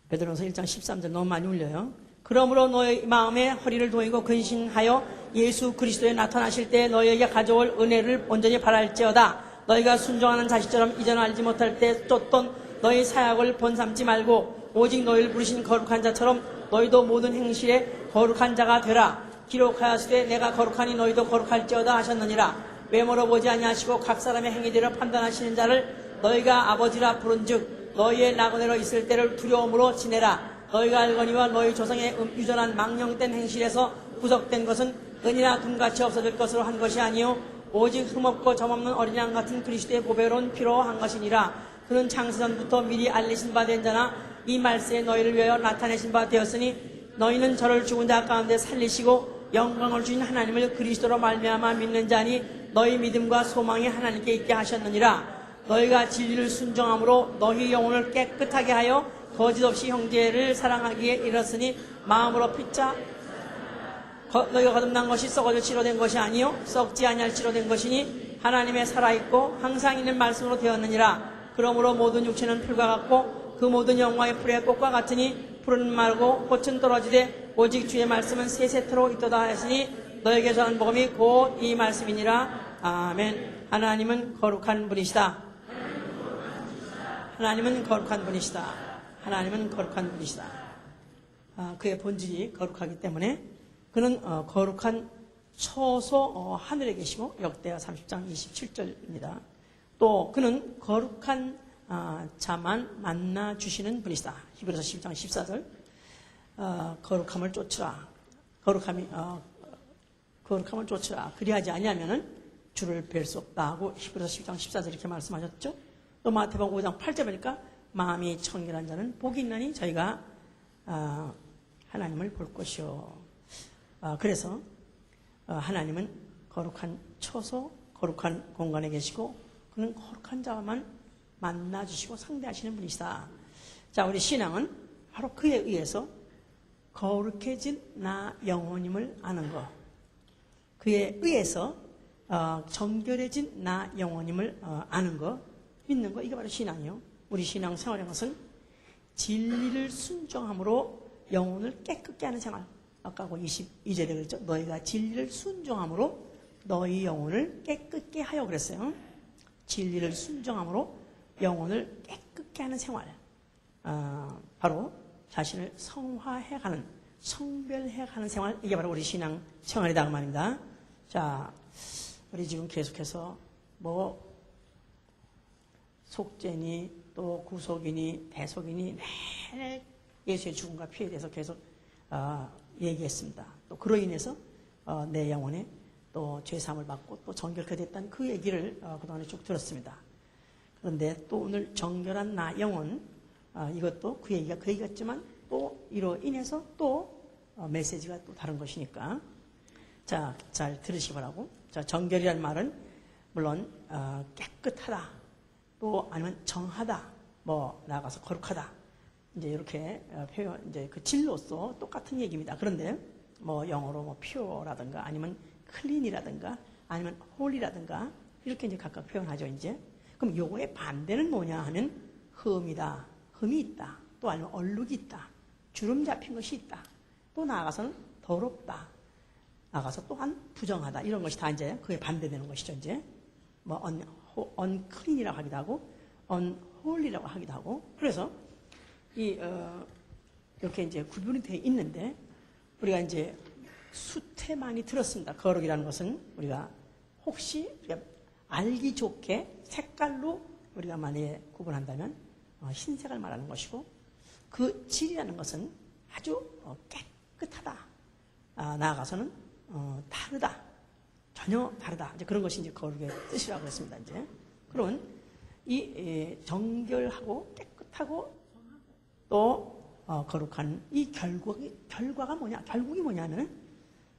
베드로전서 1장 13절 너무 많이 울려요. 그러므로 너희 마음에 허리를 동이고 근신하여 예수 그리스도에 나타나실 때 너희에게 가져올 은혜를 온전히 바랄지어다. 너희가 순종하는 자식처럼 이전 알지 못할 때 쫓던 너희 사역을 본삼지 말고 오직 너희를 부르신 거룩한 자처럼 너희도 모든 행실에 거룩한 자가 되라. 기록하였으되 내가 거룩하니 너희도 거룩할지어다 하셨느니라. 외모로 보지 아니하시고 각 사람의 행위대로 판단하시는 자를 너희가 아버지라 부른즉 너희의 나그네로 있을 때를 두려움으로 지내라. 너희가 알거니와 너희 조상의 유전한 망령된 행실에서 구속된 것은 은이나 금같이 없어질 것으로 한 것이 아니요 오직 흠없고 점없는 어린 양 같은 그리스도의 보배로운 피로 한 것이니라. 그는 창세전부터 미리 알리신 바 된 자나 이 말세에 너희를 위하여 나타내신 바 되었으니 너희는 저를 죽은 자 가운데 살리시고 영광을 주신 하나님을 그리스도로 말미암아 믿는 자니 너희 믿음과 소망이 하나님께 있게 하셨느니라. 너희가 진리를 순종함으로 너희 영혼을 깨끗하게 하여 거짓없이 형제를 사랑하기에 이르렀으니 마음으로 피차 너희가 거듭난 것이 썩어져 치료된 것이 아니요 썩지 아니할 치료된 것이니 하나님의 살아있고 항상 있는 말씀으로 되었느니라. 그러므로 모든 육체는 풀과 같고 그 모든 영광의 풀의 꽃과 같으니 풀은 마르고 꽃은 떨어지되 오직 주의 말씀은 세세토록 있도다 하였으니 너에게 전한 복음이 곧 이 말씀이니라. 아멘. 하나님은 거룩한 분이시다. 하나님은 거룩한 분이시다. 하나님은 거룩한 분이시다. 그의 본질이 거룩하기 때문에 그는 거룩한 처소 하늘에 계시고 역대하 30장 27절입니다. 또 그는 거룩한 자만 만나 주시는 분이시다. 히브리서 10장 14절 거룩함을 쫓으라. 거룩함을 쫓으라. 그리하지 아니하면은 주를 뵐 수 없다 하고 히브리서 10장 14절 이렇게 말씀하셨죠. 또 마태복음 5장 8절 보니까 마음이 청결한 자는 복이 있나니 저희가 하나님을 볼 것이요. 그래서 하나님은 거룩한 처소, 거룩한 공간에 계시고 그는 거룩한 자만 만나주시고 상대하시는 분이시다. 자, 우리 신앙은 바로 그에 의해서 거룩해진 나 영혼임을 아는 것, 그에 의해서 정결해진 나 영혼임을 아는 것, 믿는 것, 이게 바로 신앙이요. 우리 신앙 생활의 것은 진리를 순종함으로 영혼을 깨끗게 하는 생활. 아까 22절에 그랬죠. 너희가 진리를 순종함으로 너희 영혼을 깨끗게 하여 그랬어요. 진리를 순종함으로 영혼을 깨끗게 하는 생활. 바로 자신을 성화해가는, 성별해가는 생활. 이게 바로 우리 신앙 생활이다 그 말입니다. 자, 우리 지금 계속해서 속죄니 또 구속이니 대속이니 매일 예수의 죽음과 피에 대해서 계속 얘기했습니다. 또 그로 인해서 내 영혼에 또 죄사함을 받고 또 정결케 됐다는 그 얘기를 그동안에 쭉 들었습니다. 그런데 또 오늘 정결한 나 영혼, 이것도 그 얘기겠지만 또 이로 인해서 또 메시지가 또 다른 것이니까 자, 잘 들으시기 바라고. 자, 정결이라는 말은 물론 깨끗하다, 또 아니면 정하다, 나아가서 거룩하다, 이제 이렇게 표현, 이제 그 질로서 똑같은 얘기입니다. 그런데 영어로 pure라든가 아니면 clean이라든가 아니면 holy라든가 이렇게 이제 각각 표현하죠. 이제 그럼 요거의 반대는 뭐냐 하면 흠이다, 흠이 있다, 또 아니면 얼룩이 있다, 주름 잡힌 것이 있다, 또 나아가서는 더럽다, 나아가서 또한 부정하다, 이런 것이 다 이제 그에 반대되는 것이죠. 이제 unclean이라고 하기도 하고 unholy라고 하기도 하고. 그래서 이렇게 이제 구분이 되어 있는데 우리가 이제 수태 많이 들었습니다. 거룩이라는 것은 우리가 혹시 알기 좋게 색깔로 우리가 만약에 구분한다면 흰색을 말하는 것이고, 그 질이라는 것은 아주 깨끗하다, 나아가서는 다르다, 전혀 다르다, 이제 그런 것이 이제 거룩의 뜻이라고 했습니다. 이제 그러면 이 정결하고 깨끗하고 또 거룩한 이 결과가 뭐냐? 결국이 뭐냐면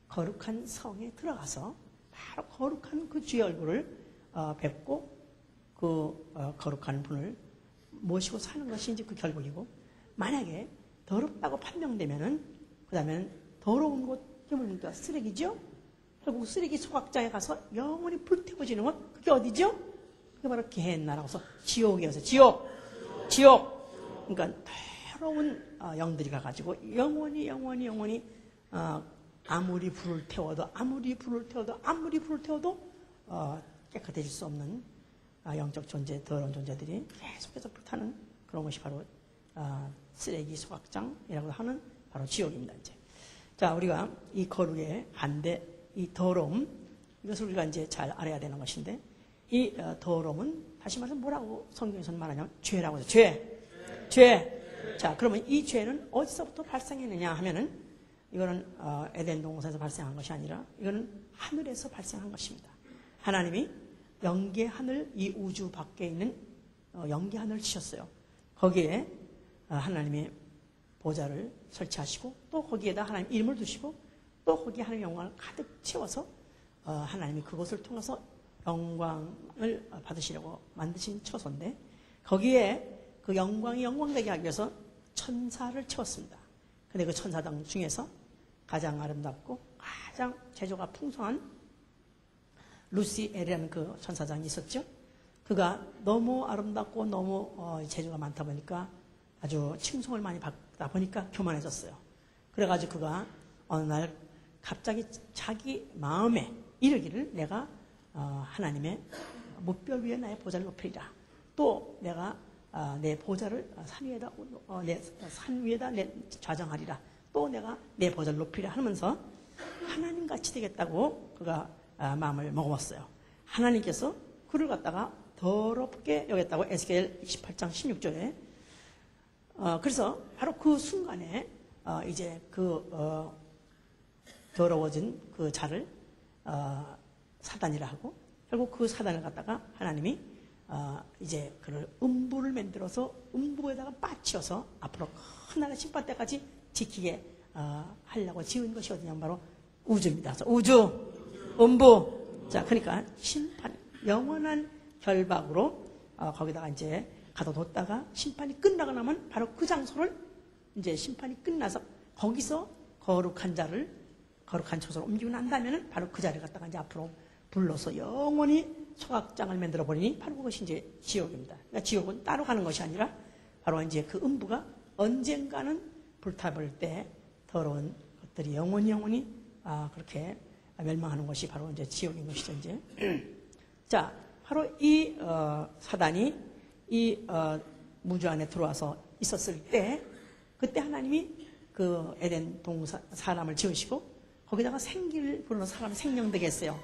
거룩한 성에 들어가서 바로 거룩한 그 주의 얼굴을 뵙고 그 거룩한 분을 모시고 사는 것이 이제 그 결국이고, 만약에 더럽다고 판명되면은 그다음엔 더러운 곳, 뭡니까? 쓰레기죠? 결국 쓰레기 소각장에 가서 영원히 불태워지는 것, 그게 어디죠? 그게 바로 게헨나라고 해서 지옥이어서 지옥. 그러니까 더러운 영들이 가가지고 영원히 아무리 불을 태워도 깨끗해질 수 없는 영적 존재, 더러운 존재들이 계속해서 불타는 그런 것이 바로 쓰레기 소각장이라고 하는 바로 지옥입니다. 이제. 자, 우리가 이 거룩의 반대, 이 더러움, 이것을 우리가 이제 잘 알아야 되는 것인데, 이 더러움은 다시 말해서 뭐라고 성경에서는 말하냐면 죄라고 해서 죄. 자, 그러면 이 죄는 어디서부터 발생했느냐 하면은 이거는 에덴 동산에서 발생한 것이 아니라 이거는 하늘에서 발생한 것입니다. 하나님이 영계 하늘, 이 우주 밖에 있는 영계 하늘을 치셨어요. 거기에 하나님의 보좌를 설치하시고 또 거기에다 하나님 이름을 두시고 또 거기에 하나님의 영광을 가득 채워서 하나님이 그것을 통해서 영광을 받으시려고 만드신 처소인데, 거기에 그 영광이 영광되게 하기 위해서 천사를 채웠습니다. 근데 그 천사당 중에서 가장 아름답고 가장 재조가 풍성한 루시엘이라는 그 천사장이 있었죠. 그가 너무 아름답고 너무 재주가 많다 보니까 아주 칭송을 많이 받다 보니까 교만해졌어요. 그래가지고 그가 어느 날 갑자기 자기 마음에 이르기를 내가 하나님의 무뼈 위에 나의 보좌를 높이리라. 또 내가 내 보좌를 산 위에다 좌정하리라. 또 내가 내 보좌를 높이리라 하면서 하나님같이 되겠다고 그가 마음을 먹었어요. 하나님께서 그를 갖다가 더럽게 여겼다고 에스겔 28장 16절에 그래서 바로 그 순간에 이제 그 더러워진 그 자를 사단이라 하고, 결국 그 사단을 갖다가 하나님이 이제 그를 음부를 만들어서 음부에다가 빠치어서 앞으로 큰 나라 심판 때까지 지키게 하려고 지은 것이 어디냐면 바로 우주입니다. 그래서 우주, 음부. 자, 그러니까 심판, 영원한 결박으로 거기다가 이제 가둬뒀다가 심판이 끝나고 나면 바로 그 장소를 이제 심판이 끝나서 거기서 거룩한 자를 거룩한 처소로 옮기고 난다면은 바로 그 자리를 갖다가 이제 앞으로 불러서 영원히 소각장을 만들어 버리니 바로 그것이 이제 지옥입니다. 그러니까 지옥은 따로 가는 것이 아니라 바로 이제 그 음부가 언젠가는 불타버릴 때 더러운 것들이 영원히 그렇게 멸망하는 것이 바로 이제 지옥인 것이죠. 이제 자, 바로 이 사단이 이 무주 안에 들어와서 있었을 때, 그때 하나님이 그 에덴 사람을 지으시고 거기다가 생기를 불어넣어 사람을 생명되게 했어요.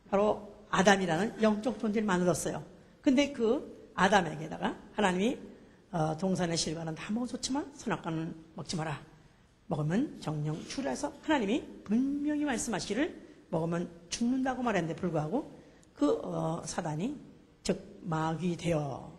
바로 아담이라는 영적 존재를 만들었어요. 근데 그 아담에게다가 하나님이 동산의 실과는 다 먹어 좋지만 선악과는 먹지 마라. 먹으면 정령 죽으라 해서 하나님이 분명히 말씀하시기를 먹으면 죽는다고 말했는데 불구하고 그 사단이 즉 마귀 되어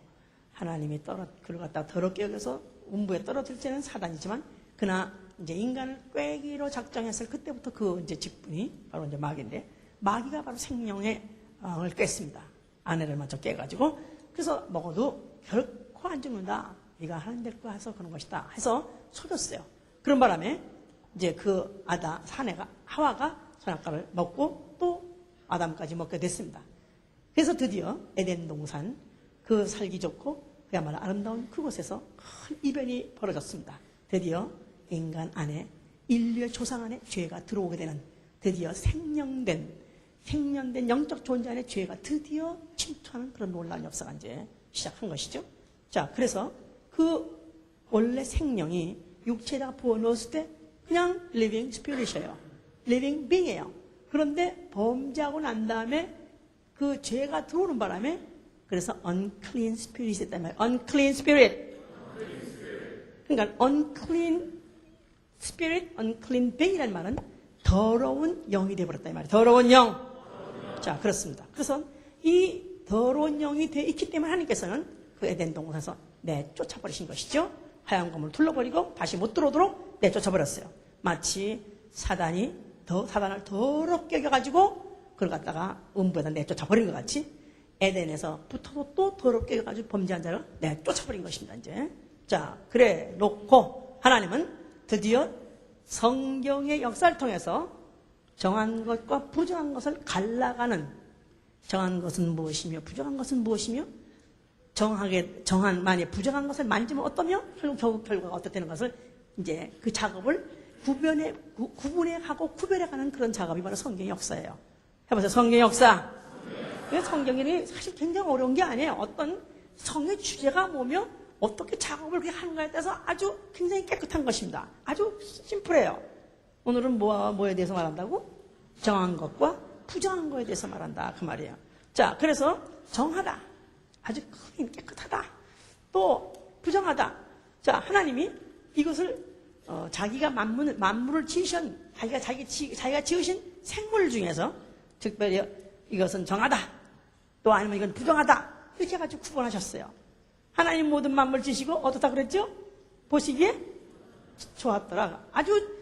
하나님이 그를 갖다 더럽게 여겨서 음부에 떨어질 때는 사단이지만, 그러나 이제 인간을 꾀기로 작정했을 그때부터 그 이제 직분이 바로 이제 마귀인데, 마귀가 바로 생명의 을 깼습니다. 아내를 먼저 깨가지고, 그래서 먹어도 결코 안 죽는다. 네가 하나님 될 거야 해서 그런 것이다 해서 속였어요. 그런 바람에 이제 그 사내가 하와가 선악과를 먹고 또 아담까지 먹게 됐습니다. 그래서 드디어 에덴 동산 그 살기 좋고 그야말로 아름다운 그곳에서 큰 이변이 벌어졌습니다. 드디어 인간 안에, 인류의 조상 안에 죄가 들어오게 되는, 드디어 생년된 영적 존재 안에 죄가 드디어 침투하는 그런 놀라운 역사가 이제 시작한 것이죠. 자, 그래서 그 원래 생명이 육체에다가 부어 넣었을 때 그냥 living spirit이에요. living being이에요. 그런데 범죄하고 난 다음에 그 죄가 들어오는 바람에 그래서 unclean spirit이 됐단 말이에요. unclean spirit. 그러니까 unclean spirit, unclean being이라는 말은 더러운 영이 되어버렸다 이 말이에요. 더러운 영. 자, 그렇습니다. 그래서 이 더러운 영이 되어 있기 때문에 하나님께서는 그 에덴 동산에서 내쫓아버리신 것이죠. 하얀 검을 둘러버리고 다시 못 들어오도록 내쫓아버렸어요. 마치 사단을 더럽게 여겨가지고 그걸 갖다가 음부에다 내쫓아버린 것 같이 에덴에서 붙어도 또 더럽게 여겨가지고 범죄한 자를 내쫓아버린 것입니다. 이제 자, 그래 놓고 하나님은 드디어 성경의 역사를 통해서 정한 것과 부정한 것을 갈라가는, 정한 것은 무엇이며 부정한 것은 무엇이며 만약 부정한 것을 만지면 어떠며 결국 결과가 어떻다는 것을 이제 그 작업을 구분해가고 구별해가는 그런 작업이 바로 성경의 역사예요. 해보세요. 성경의 역사. 성경이 사실 굉장히 어려운 게 아니에요. 어떤 성의 주제가 뭐며 어떻게 작업을 그렇게 하는가에 따라서 아주 굉장히 깨끗한 것입니다. 아주 심플해요. 오늘은 뭐에 대해서 말한다고? 정한 것과 부정한 것에 대해서 말한다. 그 말이에요. 자, 그래서 정하다. 아주 크긴 깨끗하다. 또 부정하다. 자, 하나님이 이것을 자기가 만물을 지으신 자기가 지으신 생물 중에서 특별히 이것은 정하다. 또 아니면 이건 부정하다. 이렇게 해가지고 구분하셨어요. 하나님 모든 만물 지시고 어떻다 그랬죠? 보시기에 좋았더라. 아주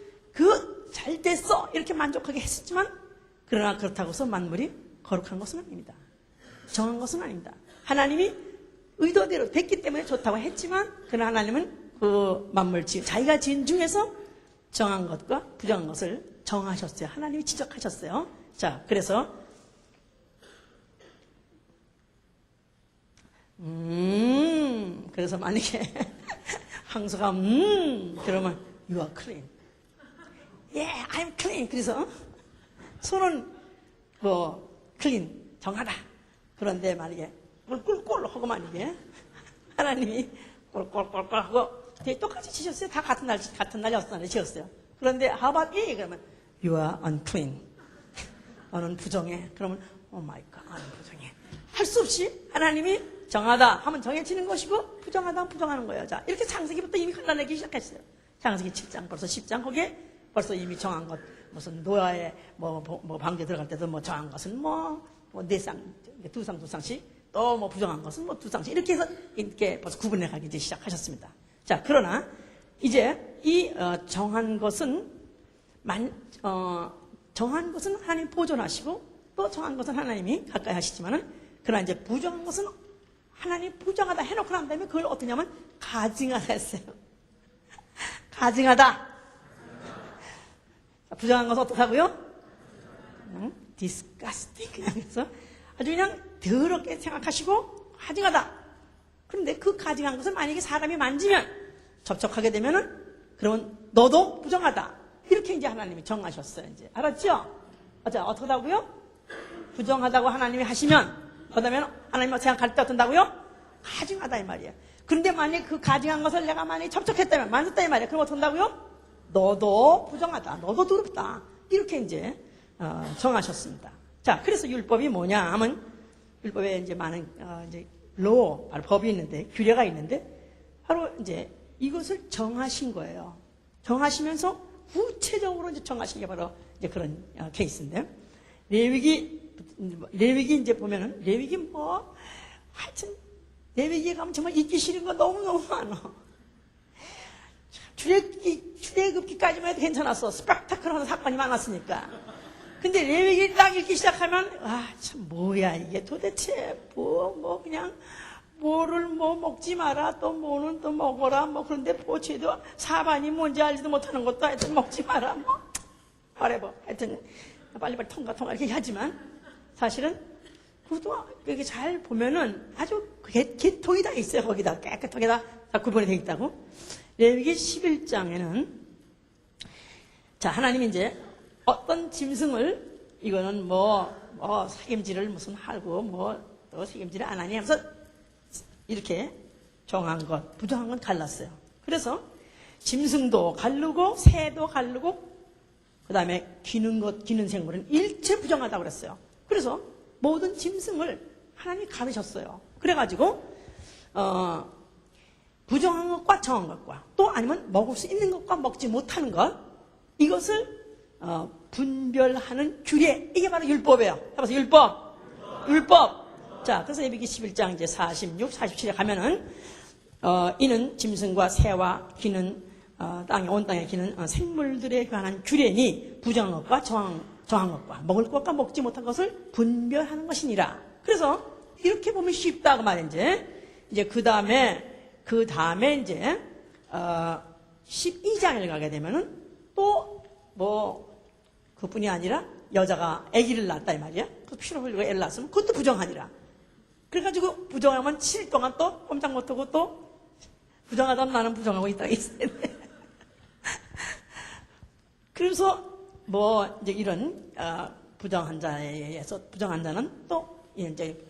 잘 됐어. 이렇게 만족하게 했었지만 그러나 그렇다고 해서 만물이 거룩한 것은 아닙니다. 정한 것은 아닙니다. 하나님이 의도대로 됐기 때문에 좋다고 했지만 그러나 하나님은 그 만물 자기가 지은 중에서 정한 것과 부정한 것을 정하셨어요. 하나님이 지적하셨어요. 자, 그래서 그래서 만약에 항소가 그러면 you are clean. Yeah, I'm clean. 그래서 손은 clean, 정하다. 그런데 만약에 꿀꿀꿀 하고 만약에 하나님이 꿀꿀꿀꿀 하고 똑같이 지셨어요. 다 같은 날 6날에 지었어요. 그런데 how about you? 그러면 you are unclean. 너는 부정해. 그러면 oh my God, 나는 부정해. 할 수 없이 하나님이 정하다 하면 정해지는 것이고 부정하다 하면 부정하는 거예요. 자, 이렇게 창세기부터 이미 흘러내기 시작했어요. 창세기 7장 벌써 10장 거기에 벌써 이미 정한 것 무슨 노아의 방제 들어갈 때도 정한 것은 두 쌍씩 또 부정한 것은 두 쌍씩 이렇게 해서 이렇게 벌써 구분해가기 이제 시작하셨습니다. 자, 그러나 이제 이 정한 것은 하나님 보존하시고 또 정한 것은 하나님이 가까이 하시지만은 그러나 이제 부정한 것은 하나님 부정하다 해놓고 난 다음에 그걸 어떻게 하면 가증하다 했어요. 가증하다. 부정한 것은 어떻다고요? disgusting. 그냥 해서 아주 그냥 더럽게 생각하시고 가증하다. 그런데 그 가증한 것을 만약에 사람이 만지면 접촉하게 되면은 그러면 너도 부정하다. 이렇게 이제 하나님이 정하셨어요. 이제 알았죠? 자, 어떻게 하고요? 부정하다고 하나님이 하시면 그러면 하나님 생각할 때 어떤다고요? 가증하다 이 말이에요. 그런데 만약에 그 가증한 것을 내가 만약에 접촉했다면 만졌다 이 말이에요. 그럼 어떻게 한다고요? 너도 부정하다. 너도 더럽다. 이렇게 이제 정하셨습니다. 자, 그래서 율법이 뭐냐 하면 율법에 이제 많은 이제 바로 법이 있는데 규례가 있는데 바로 이제 이것을 정하신 거예요. 정하시면서 구체적으로 이제 정하신 게 바로 이제 그런 케이스인데 레위기 이제 보면은 레위기 하여튼 레위기에 가면 정말 읽기 싫은 거 너무너무 많아. 출애굽기까지만 해도 괜찮았어. 스펙타클한 사건이 많았으니까. 근데 레위기 딱 읽기 시작하면 참 뭐야 이게 도대체 그냥 뭐를 먹지 마라 또 뭐는 또 먹어라 그런데 쟤도 사반이 뭔지 알지도 못하는 것도 하여튼 먹지 마라 whatever 하여튼 빨리빨리 통과 이렇게 하지만 사실은 그것도 여기 잘 보면은 아주 개통이 다 있어요. 거기다 깨끗하게 다 구분이 되어 있다고. 레위기 11장에는 자, 하나님이 이제 어떤 짐승을 이거는 책임질을 무슨 하고 또 책임질을 안 하니 하면서 이렇게 정한 것, 부정한 건 갈랐어요. 그래서 짐승도 가르고 새도 가르고 그 다음에 기는 생물은 일체 부정하다고 그랬어요. 그래서 모든 짐승을 하나님이 가르셨어요. 그래가지고 부정한 것과 정한 것과 또 아니면 먹을 수 있는 것과 먹지 못하는 것 이것을 분별하는 규례 이게 바로 율법이에요. 해봐서 율법. 자, 그래서 레위기 11장 이제 46, 47에 가면은 이는 짐승과 새와 기는 온 땅에 기는 생물들에 관한 규례니 부정한 것과 정한 것과 먹을 것과 먹지 못한 것을 분별하는 것이니라. 그래서 이렇게 보면 쉽다고 말이지. 이제 그 다음에 이제 12장을 가게 되면은 또 그뿐이 아니라 여자가 아기를 낳았다 이 말이야. 그 피를 흘리고 애를 낳았으면 그것도 부정하니라. 그래가지고 부정하면 7일 동안 또 꼼짝 못하고 또 부정하다면 나는 부정하고 있다가 있어야 돼. 그래서 뭐 이제 이런 부정한 자에 의해서 부정한 자는 또 이제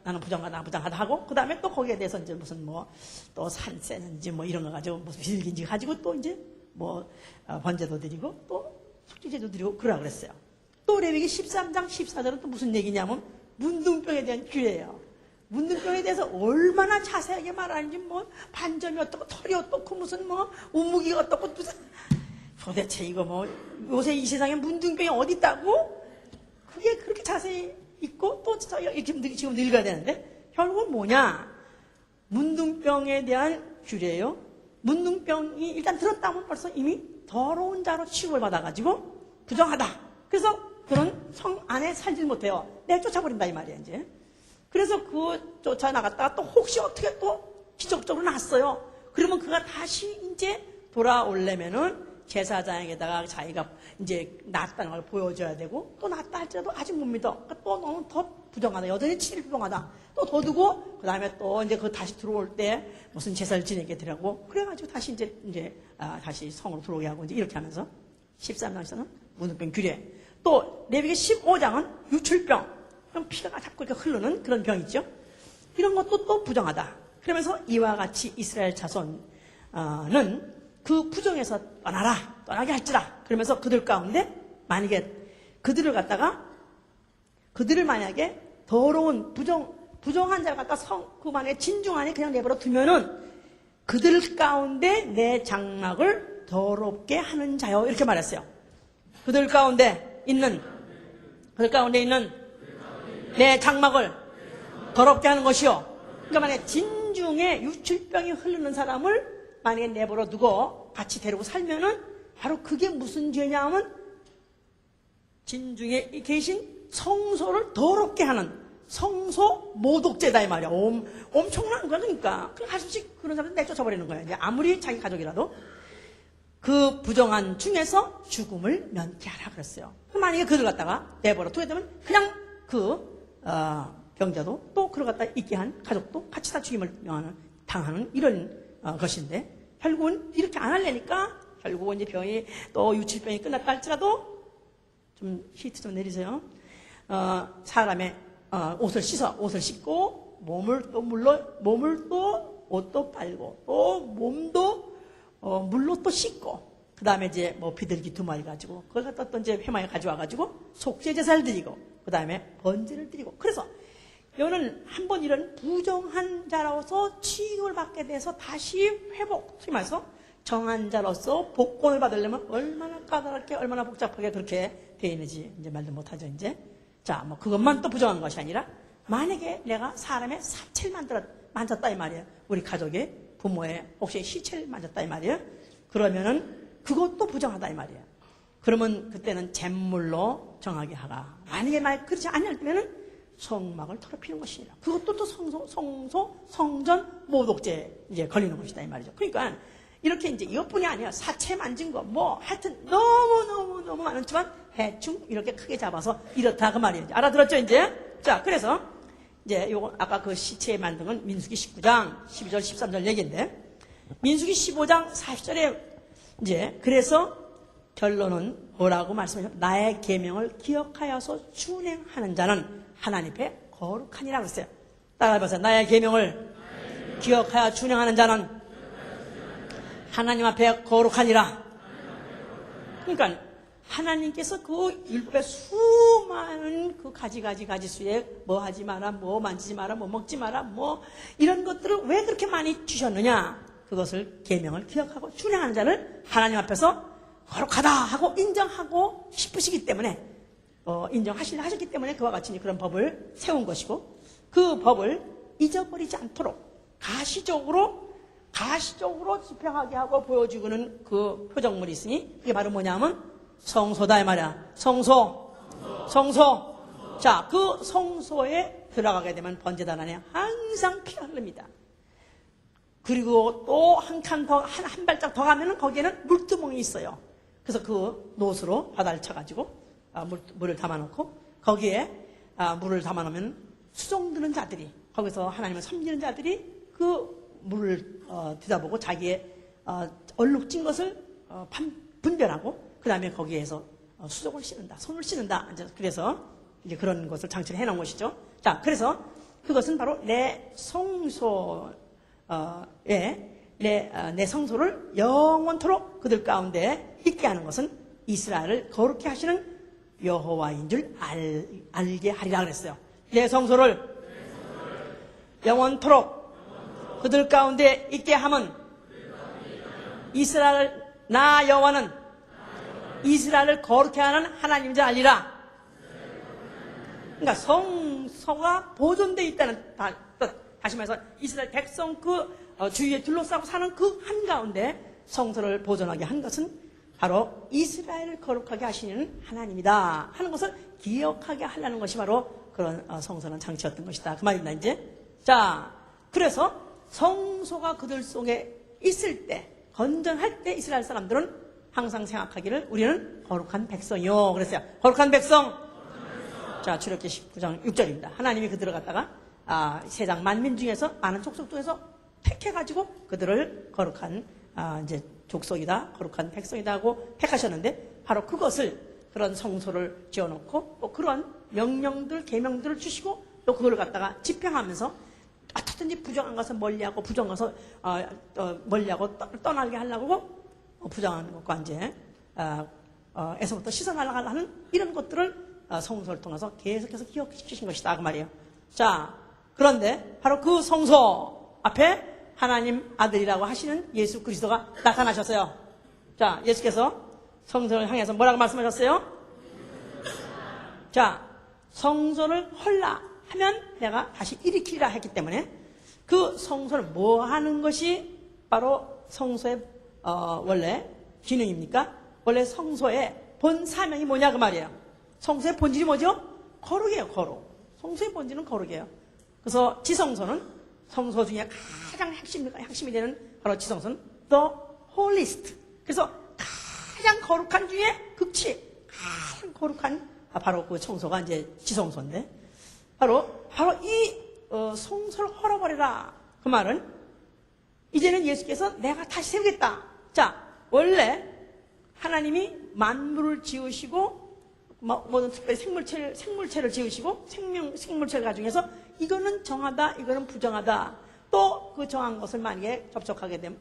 나는 부정하다 하고 그 다음에 또 거기에 대해서 이제 무슨 뭐 또 산세는지 뭐 이런 거 가지고 무슨 비둘기인지 가지고 또 이제 뭐 번제도 드리고 또 속죄제도 드리고 그러라 그랬어요. 또 레위기 13장 14절은 또 무슨 얘기냐면 문둥병에 대한 규례예요. 문둥병에 대해서 얼마나 자세하게 말하는지 뭐 반점이 어떻고 털이 어떻고 무슨 뭐 우무기가 어떻고 무슨 도대체 이거 뭐 요새 이 세상에 문둥병이 어디 있다고? 그게 그렇게 자세히 있고 또 이렇게 지금 늙어야 되는데 결국은 뭐냐? 문둥병에 대한 규례예요. 문둥병이 일단 들었다면 벌써 이미 더러운 자로 취급을 받아가지고 부정하다. 그래서 그런 성 안에 살지 못해요. 내쫓아버린다 이 말이에요 이제. 그래서 그 쫓아나갔다가 또 혹시 어떻게 또 기적적으로 났어요. 그러면 그가 다시 이제 돌아오려면은 제사장에게다가 자기가 이제 낫다는 걸 보여줘야 되고 또 낫다 할지라도 아직 못 믿어. 그러니까 또 너무 더 부정하다. 여전히 7일 부정하다. 또 더 두고 그 다음에 또 이제 그 다시 들어올 때 무슨 제사를 지내게 되라고 그래가지고 다시 이제 다시 성으로 들어오게 하고 이제 이렇게 하면서 13장에서는 문둥병 규례. 또 레위기 15장은 유출병. 그럼 피가 자꾸 이렇게 흐르는 그런 병이죠. 이런 것도 또 부정하다. 그러면서 이와 같이 이스라엘 자손은 그 부정에서 떠나게 할지라. 그러면서 그들 가운데 만약에 그들을 만약에 더러운 부정한 자를 갖다 그 만에 진중 안에 그냥 내버려 두면은 그들 가운데 내 장막을 더럽게 하는 자요. 이렇게 말했어요. 그들 가운데 있는 내 장막을 더럽게 하는 것이요. 그러니까 만약에 진중에 유출병이 흐르는 사람을 만약에 내버려 두고 같이 데리고 살면은 바로 그게 무슨 죄냐 하면 진중에 계신 성소를 더럽게 하는 성소 모독죄다 이 말이야. 엄청난 거야. 그러니까 가끔씩 그런 사람들 내쫓아버리는 거야. 이제 아무리 자기 가족이라도 그 부정한 중에서 죽음을 면케하라 그랬어요. 만약에 그들 갖다가 내버려 두게 되면 그냥 병자도 또 그걸 갖다 있게 한 가족도 같이 다 죽임을 당하는 이런 것인데 결국은 이렇게 안 하려니까 결국은 이제 병이 또 유출병이 끝났다 할지라도 좀 히트 좀 내리세요. 사람의 옷을 씻고 몸을 또 옷도 빨고 또 몸도 물로 또 씻고 그 다음에 이제 뭐 비둘기 2마리 가지고 그걸 갖다 또 이제 회마에 가져와 가지고 속죄 제사를 드리고 그 다음에 번제를 드리고 그래서 여는 한번 이런 부정한 자로서 취급을 받게 돼서 다시 회복, 소위 말해서 정한 자로서 복권을 받으려면 얼마나 까다롭게, 얼마나 복잡하게 그렇게 되어 있는지 이제 말도 못하죠, 이제. 자, 뭐 그것만 또 부정한 것이 아니라 만약에 내가 사람의 사체를 만졌다 이 말이에요. 우리 가족의 부모의 혹시 시체를 만졌다 이 말이에요. 그러면은 그것도 부정하다 이 말이에요. 그러면 그때는 잿물로 정하게 하가. 만약에 그렇지 않으면은 성막을 더럽히는 것이니라. 그것도 또 성전 모독죄에 이제 걸리는 것이다 이 말이죠. 그러니까 이렇게 이제 이것뿐이 아니라 사체 만진 거 뭐 하여튼 너무 많지만 대충 이렇게 크게 잡아서 이렇다 그 말이에요. 알아들었죠 이제? 자, 그래서 이제 요거 아까 그 시체 만든 건 민수기 19장 12절 13절 얘기인데 민수기 15장 40절에 이제 그래서 결론은 뭐라고 말씀하셨죠? 나의 계명을 기억하여서 준행하는 자는 하나님 앞에 거룩하니라 그랬어요. 따라해보세요. 나의 계명을 기억하여 준행하는 자는 하나님 앞에 거룩하니라. 그러니까 하나님께서 그 율법의 수많은 그 가지수에 뭐 하지 마라, 뭐 만지지 마라, 뭐 먹지 마라, 뭐 이런 것들을 왜 그렇게 많이 주셨느냐? 그것을 계명을 기억하고 준행하는 자를 하나님 앞에서 거룩하다 하고 인정하고 싶으시기 때문에 인정하셨기 때문에 그와 같이 그런 법을 세운 것이고 그 법을 잊어버리지 않도록 가시적으로 집행하게 하고 보여주는 그 표적물이 있으니 이게 바로 뭐냐면 성소다 이 말이야. 성소. 자, 그 성소에 들어가게 되면 번제단 안에 항상 피가 흐릅니다. 그리고 또 한 발짝 더 가면은 거기에는 물두멍이 있어요. 그래서 그 노스로 바다를 쳐가지고 물을 담아놓고 거기에 물을 담아놓으면 수종드는 자들이 거기서 하나님을 섬기는 자들이 그 물을 들여다보고 자기의 얼룩진 것을 분별하고 그 다음에 거기에서 수족을 씻는다, 손을 씻는다. 그래서 이제 그런 것을 장치를 해놓은 것이죠. 자, 그래서 그것은 바로 내 성소에 내 성소를 영원토록 그들 가운데 있게 하는 것은 이스라엘을 거룩히 하시는 여호와인 줄 알게 하리라 그랬어요. 내 성소를 영원토록 그들 가운데 있게 함은 이스라엘 나 여호와는 이스라엘을 거룩히 하는 하나님인 줄 알리라. 그러니까 성소가 보존되어 있다는 뜻. 다시 말해서 이스라엘 백성 그 주위에 둘러싸고 사는 그 한가운데 성소를 보존하게 한 것은 바로 이스라엘을 거룩하게 하시는 하나님이다 하는 것을 기억하게 하려는 것이 바로 그런 성소는 장치였던 것이다. 그 말입니다. 이제 자, 그래서 성소가 그들 속에 있을 때, 건전할 때 이스라엘 사람들은 항상 생각하기를 우리는 거룩한 백성이요 그랬어요. 거룩한 백성. 자, 출애굽기 19장 6절입니다. 하나님이 그들을 갖다가 세상 만민 중에서 많은 족속 중에서 택해가지고 그들을 거룩한 이제 족속이다, 거룩한 백성이다 하고 택하셨는데 바로 그것을 그런 성소를 지어놓고 또 그런 명령들, 계명들을 주시고 또 그걸 갖다가 집행하면서 어떻든지 부정한 것은 멀리하고 부정한 것은 멀리하고 떠나게 하려고 부정한 것과 이제 에서부터 씻어나가려고 하는 이런 것들을 성소를 통해서 계속해서 기억시키신 것이다 그 말이에요. 자, 그런데 바로 그 성소 앞에 하나님 아들이라고 하시는 예수 그리스도가 나타나셨어요. 자, 예수께서 성소를 향해서 뭐라고 말씀하셨어요? 자, 성소를 헐라 하면 내가 다시 일으키리라 했기 때문에 그 성소를 뭐 하는 것이 바로 성소의 원래 기능입니까? 원래 성소의 본 사명이 뭐냐 그 말이에요. 성소의 본질이 뭐죠? 거룩이에요. 거룩. 성소의 본질은 거룩이에요. 그래서 지성소는 성소 중에 가장 핵심이 되는 바로 지성소는 the holiest. 그래서 가장 거룩한 중에 극치, 가장 거룩한 바로 그 청소가 이제 지성소인데 바로 이 성소를 헐어버리라 그 말은 이제는 예수께서 내가 다시 세우겠다. 자, 원래 하나님이 만물을 지으시고 모든 특별히 생물체를 지으시고 생물체를 가중해서 이거는 정하다, 이거는 부정하다. 또 그 정한 것을 만약에 접촉하게 되면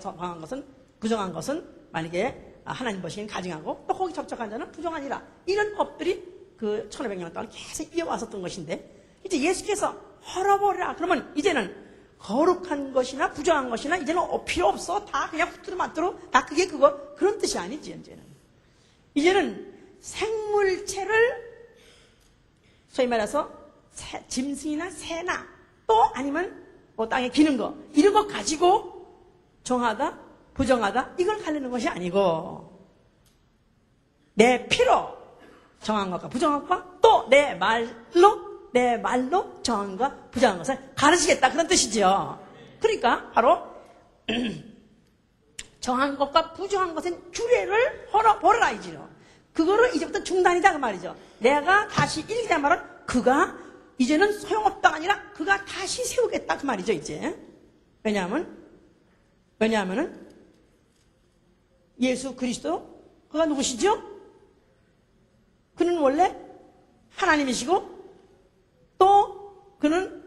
정한 것은 부정한 것은 만약에 하나님 보시기엔 가증하고 또 거기 접촉한 자는 부정하니라. 이런 법들이 그 1500년 동안 계속 이어왔었던 것인데 이제 예수께서 헐어버리라. 그러면 이제는 거룩한 것이나 부정한 것이나 이제는 필요 없어. 다 그냥 후뚜루마뚜루 다 그게 그거 그런 뜻이 아니지. 이제는 생물체를 소위 말해서 짐승이나 새나 또 아니면 뭐 땅에 기는 거 이런 거 가지고 정하다 부정하다 이걸 가리는 것이 아니고 내 피로 정한 것과 부정한 것과 또 내 말로 정한 것과 부정한 것을 가르치겠다 그런 뜻이죠. 그러니까 바로 정한 것과 부정한 것은 규례를 헐어버려라 이지요. 그거를 이제부터 중단이다 그 말이죠. 내가 다시 일기다 말은 그가 이제는 소용없다가 아니라 그가 다시 세우겠다 그 말이죠 이제. 왜냐하면은 예수 그리스도 그가 누구시죠? 그는 원래 하나님이시고 또 그는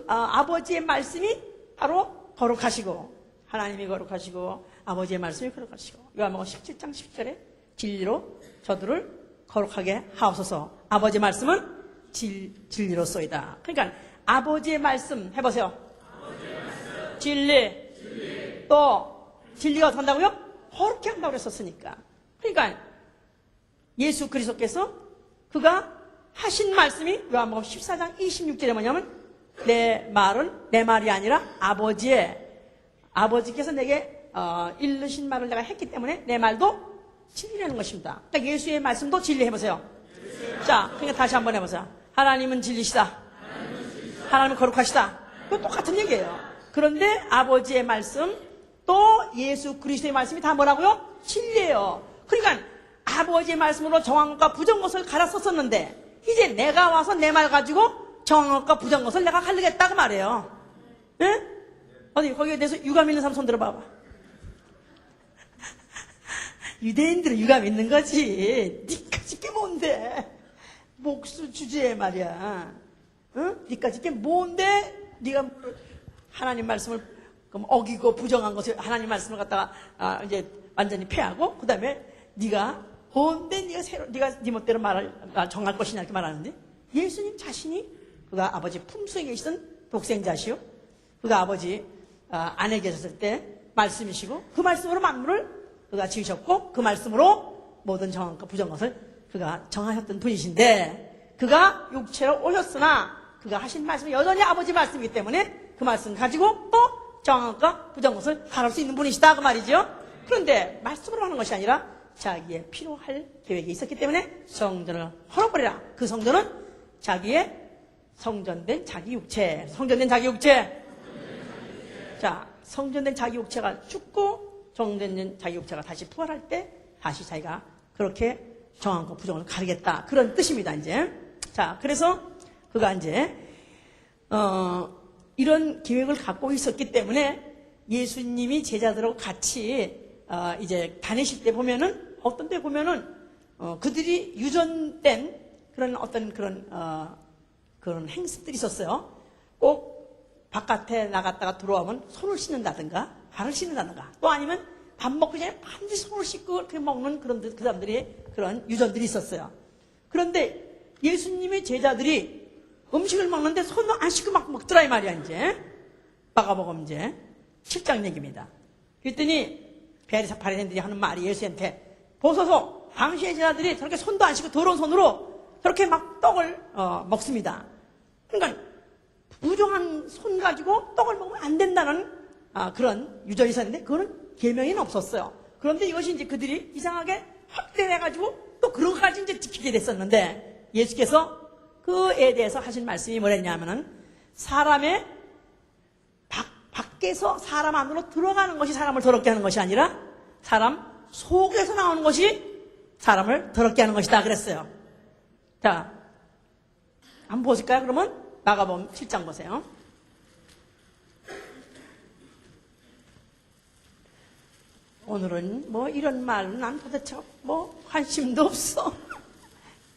아버지의 말씀이 바로 거룩하시고 하나님이 거룩하시고 아버지의 말씀이 거룩하시고 요한복음 17장 10절에 진리로 저들을 거룩하게 하옵소서. 아버지의 말씀은 진리로소이다. 그러니까 아버지의 말씀 해보세요. 진리. 또 진리가 어떻게 한다고요? 거룩게 한다고 그랬었으니까. 그러니까 예수 그리스도께서 그가 하신 말씀이 요한복음 14장 26절에 뭐냐면 내 말은 내 말이 아니라 아버지께서 내게 일르신 말을 내가 했기 때문에 내 말도 진리라는 것입니다. 그러니까 예수의 말씀도 진리 해보세요. 자, 그러니까 다시 한번 해보세요. 하나님은 진리시다. 하나님은 거룩하시다. 그거 똑같은 얘기예요. 그런데 아버지의 말씀 또 예수 그리스도의 말씀이 다 뭐라고요? 진리예요. 그러니까 아버지의 말씀으로 정한 것과 부정한 것을 갈아 썼었는데 이제 내가 와서 내 말 가지고 정한 것과 부정한 것을 내가 가르겠다고 말해요. 예? 어디 거기에 대해서 유감 있는 사람 손 들어봐봐. 유대인들은 유감 있는 거지. 니까지 게 뭔데? 목수 주제에 말이야. 응? 니까지 게 뭔데? 네가 하나님 말씀을 그럼 어기고 부정한 것을 하나님 말씀을 갖다가 이제 완전히 패하고 그다음에 네가 뭔데 네가 네 멋대로 말을 정할 것이냐 이렇게 말하는데 예수님 자신이 그가 아버지 품속에 계시던 독생자시요. 그가 아버지 안에 계셨을 때 말씀이시고 그 말씀으로 만물을 그가 지으셨고 그 말씀으로 모든 정한 것 부정한 것을 그가 정하셨던 분이신데 그가 육체로 오셨으나 그가 하신 말씀은 여전히 아버지 말씀이기 때문에 그 말씀 가지고 또 정한 것과 부정한 것을 다룰 수 있는 분이시다 그 말이죠. 그런데 말씀으로 하는 것이 아니라 자기의 피로 할 계획이 있었기 때문에 성전을 헐어버리라. 그 성전은 자기의 성전된 자기 육체. 성전된 자기 육체. 자, 성전된 자기 육체가 죽고 성전된 자기 육체가 다시 부활할 때 다시 자기가 그렇게 정한 것 부정을 가르겠다. 그런 뜻입니다, 이제. 자, 그래서 그가 이제, 이런 계획을 갖고 있었기 때문에 예수님이 제자들하고 같이, 이제 다니실 때 보면은, 어떤 때 보면은, 그들이 유전된 그런 어떤 그런 행습들이 있었어요. 꼭 바깥에 나갔다가 들어오면 손을 씻는다든가, 발을 씻는다든가, 또 아니면 밥 먹기 전에 반드시 손을 씻고 그렇게 먹는 그런 그 사람들이 그런 유전들이 있었어요. 그런데 예수님의 제자들이 음식을 먹는데 손을 안 씻고 막 먹더라 이 말이야 이제. 마가복음 이제 7장 얘기입니다. 그랬더니 바리새인들이 하는 말이 예수한테 보소서 당시의 제자들이 저렇게 손도 안 씻고 더러운 손으로 저렇게 막 떡을 먹습니다. 그러니까 부정한 손 가지고 떡을 먹으면 안 된다는 그런 유전이 있었는데 그거는 계명에는 없었어요. 그런데 이것이 이제 그들이 이상하게 확대해가지고 또 그런 것까지 이제 지키게 됐었는데 예수께서 그에 대해서 하신 말씀이 뭐랬냐면은 사람의 밖에서 사람 안으로 들어가는 것이 사람을 더럽게 하는 것이 아니라 사람 속에서 나오는 것이 사람을 더럽게 하는 것이다 그랬어요. 자, 한번 보실까요? 그러면 마가복음 7장 보세요. 오늘은 뭐 이런 말은 난 도대체 뭐 관심도 없어.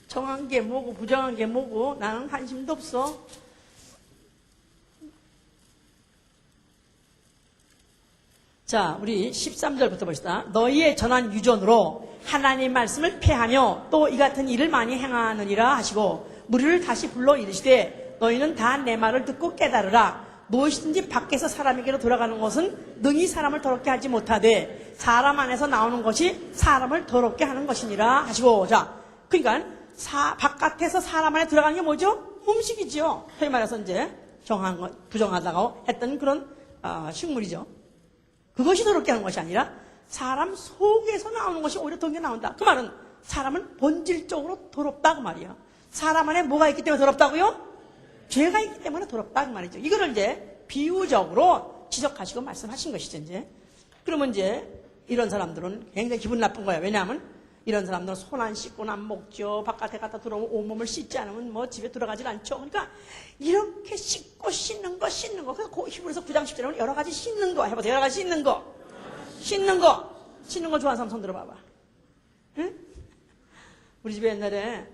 정한 게 뭐고 부정한 게 뭐고 나는 관심도 없어. 자, 우리 13절부터 봅시다. 너희의 전한 유전으로 하나님 말씀을 폐하며 또 이 같은 일을 많이 행하느니라 하시고 무리를 다시 불러 이르시되 너희는 다 내 말을 듣고 깨달으라. 무엇이든지 밖에서 사람에게로 돌아가는 것은 능히 사람을 더럽게 하지 못하되 사람 안에서 나오는 것이 사람을 더럽게 하는 것이니라 하시고. 자, 그러니까 바깥에서 사람 안에 들어가는 게 뭐죠? 음식이죠. 소위 말해서 이제 정한 것, 부정하다고 했던 그런 식물이죠. 그것이 더럽게 하는 것이 아니라 사람 속에서 나오는 것이 오히려 더럽게 나온다. 그 말은 사람은 본질적으로 더럽다 그 말이에요. 사람 안에 뭐가 있기 때문에 더럽다고요? 죄가 있기 때문에 더럽다 그 말이죠. 이거를 이제 비유적으로 지적하시고 말씀하신 것이죠. 이제 그러면 이제 이런 사람들은 굉장히 기분 나쁜 거예요. 왜냐하면 이런 사람들은 손 안 씻고는 안 먹죠. 바깥에 갔다 들어오면 온몸을 씻지 않으면 뭐 집에 들어가질 않죠. 그러니까 이렇게 씻고 씻는 거. 그래서 히브리서 9장 10절에 여러 가지 씻는 거 해보세요. 여러 가지 씻는 거 좋아하는 사람 손 들어봐봐. 응? 우리 집에 옛날에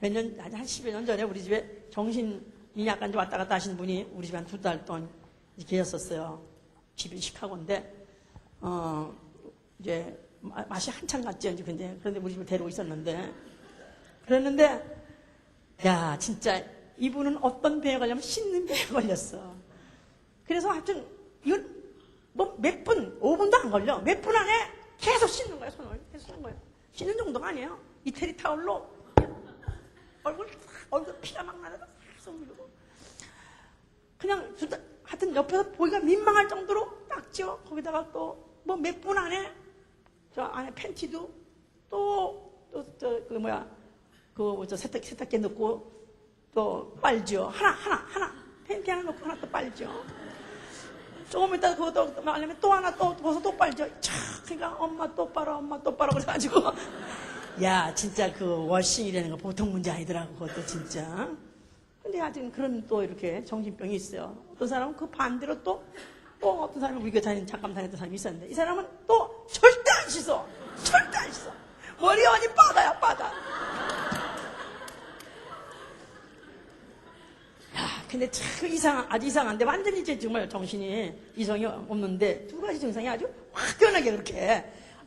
한 10여 년 전에 우리 집에 정신이 약간 왔다 갔다 하시는 분이 우리 집에 한 2달 동안 계셨었어요. 집이 시카고인데, 이제, 맛이 한참 갔죠. 이제 그런데 우리 집을 데리고 있었는데, 그랬는데, 야, 진짜, 이분은 어떤 병에 걸려면 씻는 병에 걸렸어. 그래서 하여튼, 이건 뭐 몇 분, 5분도 안 걸려. 몇 분 안에 계속 씻는 거야, 손을. 계속 씻는 거야. 씻는 정도가 아니에요. 이태리 타올로 얼굴 피가 막 나다가 싹 물고 그냥 하여튼 옆에서 보기가 민망할 정도로 닦죠. 거기다가 또 뭐 몇 분 안에 저 안에 팬티도 세탁기에 넣고 또 빨죠. 하나 팬티 하나 넣고 하나 또 빨죠. 조금 있다가 그것도 말려면 또 하나 또 벗어 또 빨죠. 그러니까 엄마 똑바로 그래가지고 야, 진짜 그 워싱이라는 거 보통 문제 아니더라고, 그것도 진짜. 근데 아직 그런 또 이렇게 정신병이 있어요. 어떤 사람은 그 반대로 또 어떤 사람은 우리 교회 잠깐 다녔던 사람이 있었는데, 이 사람은 또 절대 안 씻어. 절대 안 씻어. 머리가 완전 바다야, 바다. 야, 근데 참 아주 이상한데, 완전히 이제 정말 정신이 이성이 없는데, 두 가지 증상이 아주 확연하게 그렇게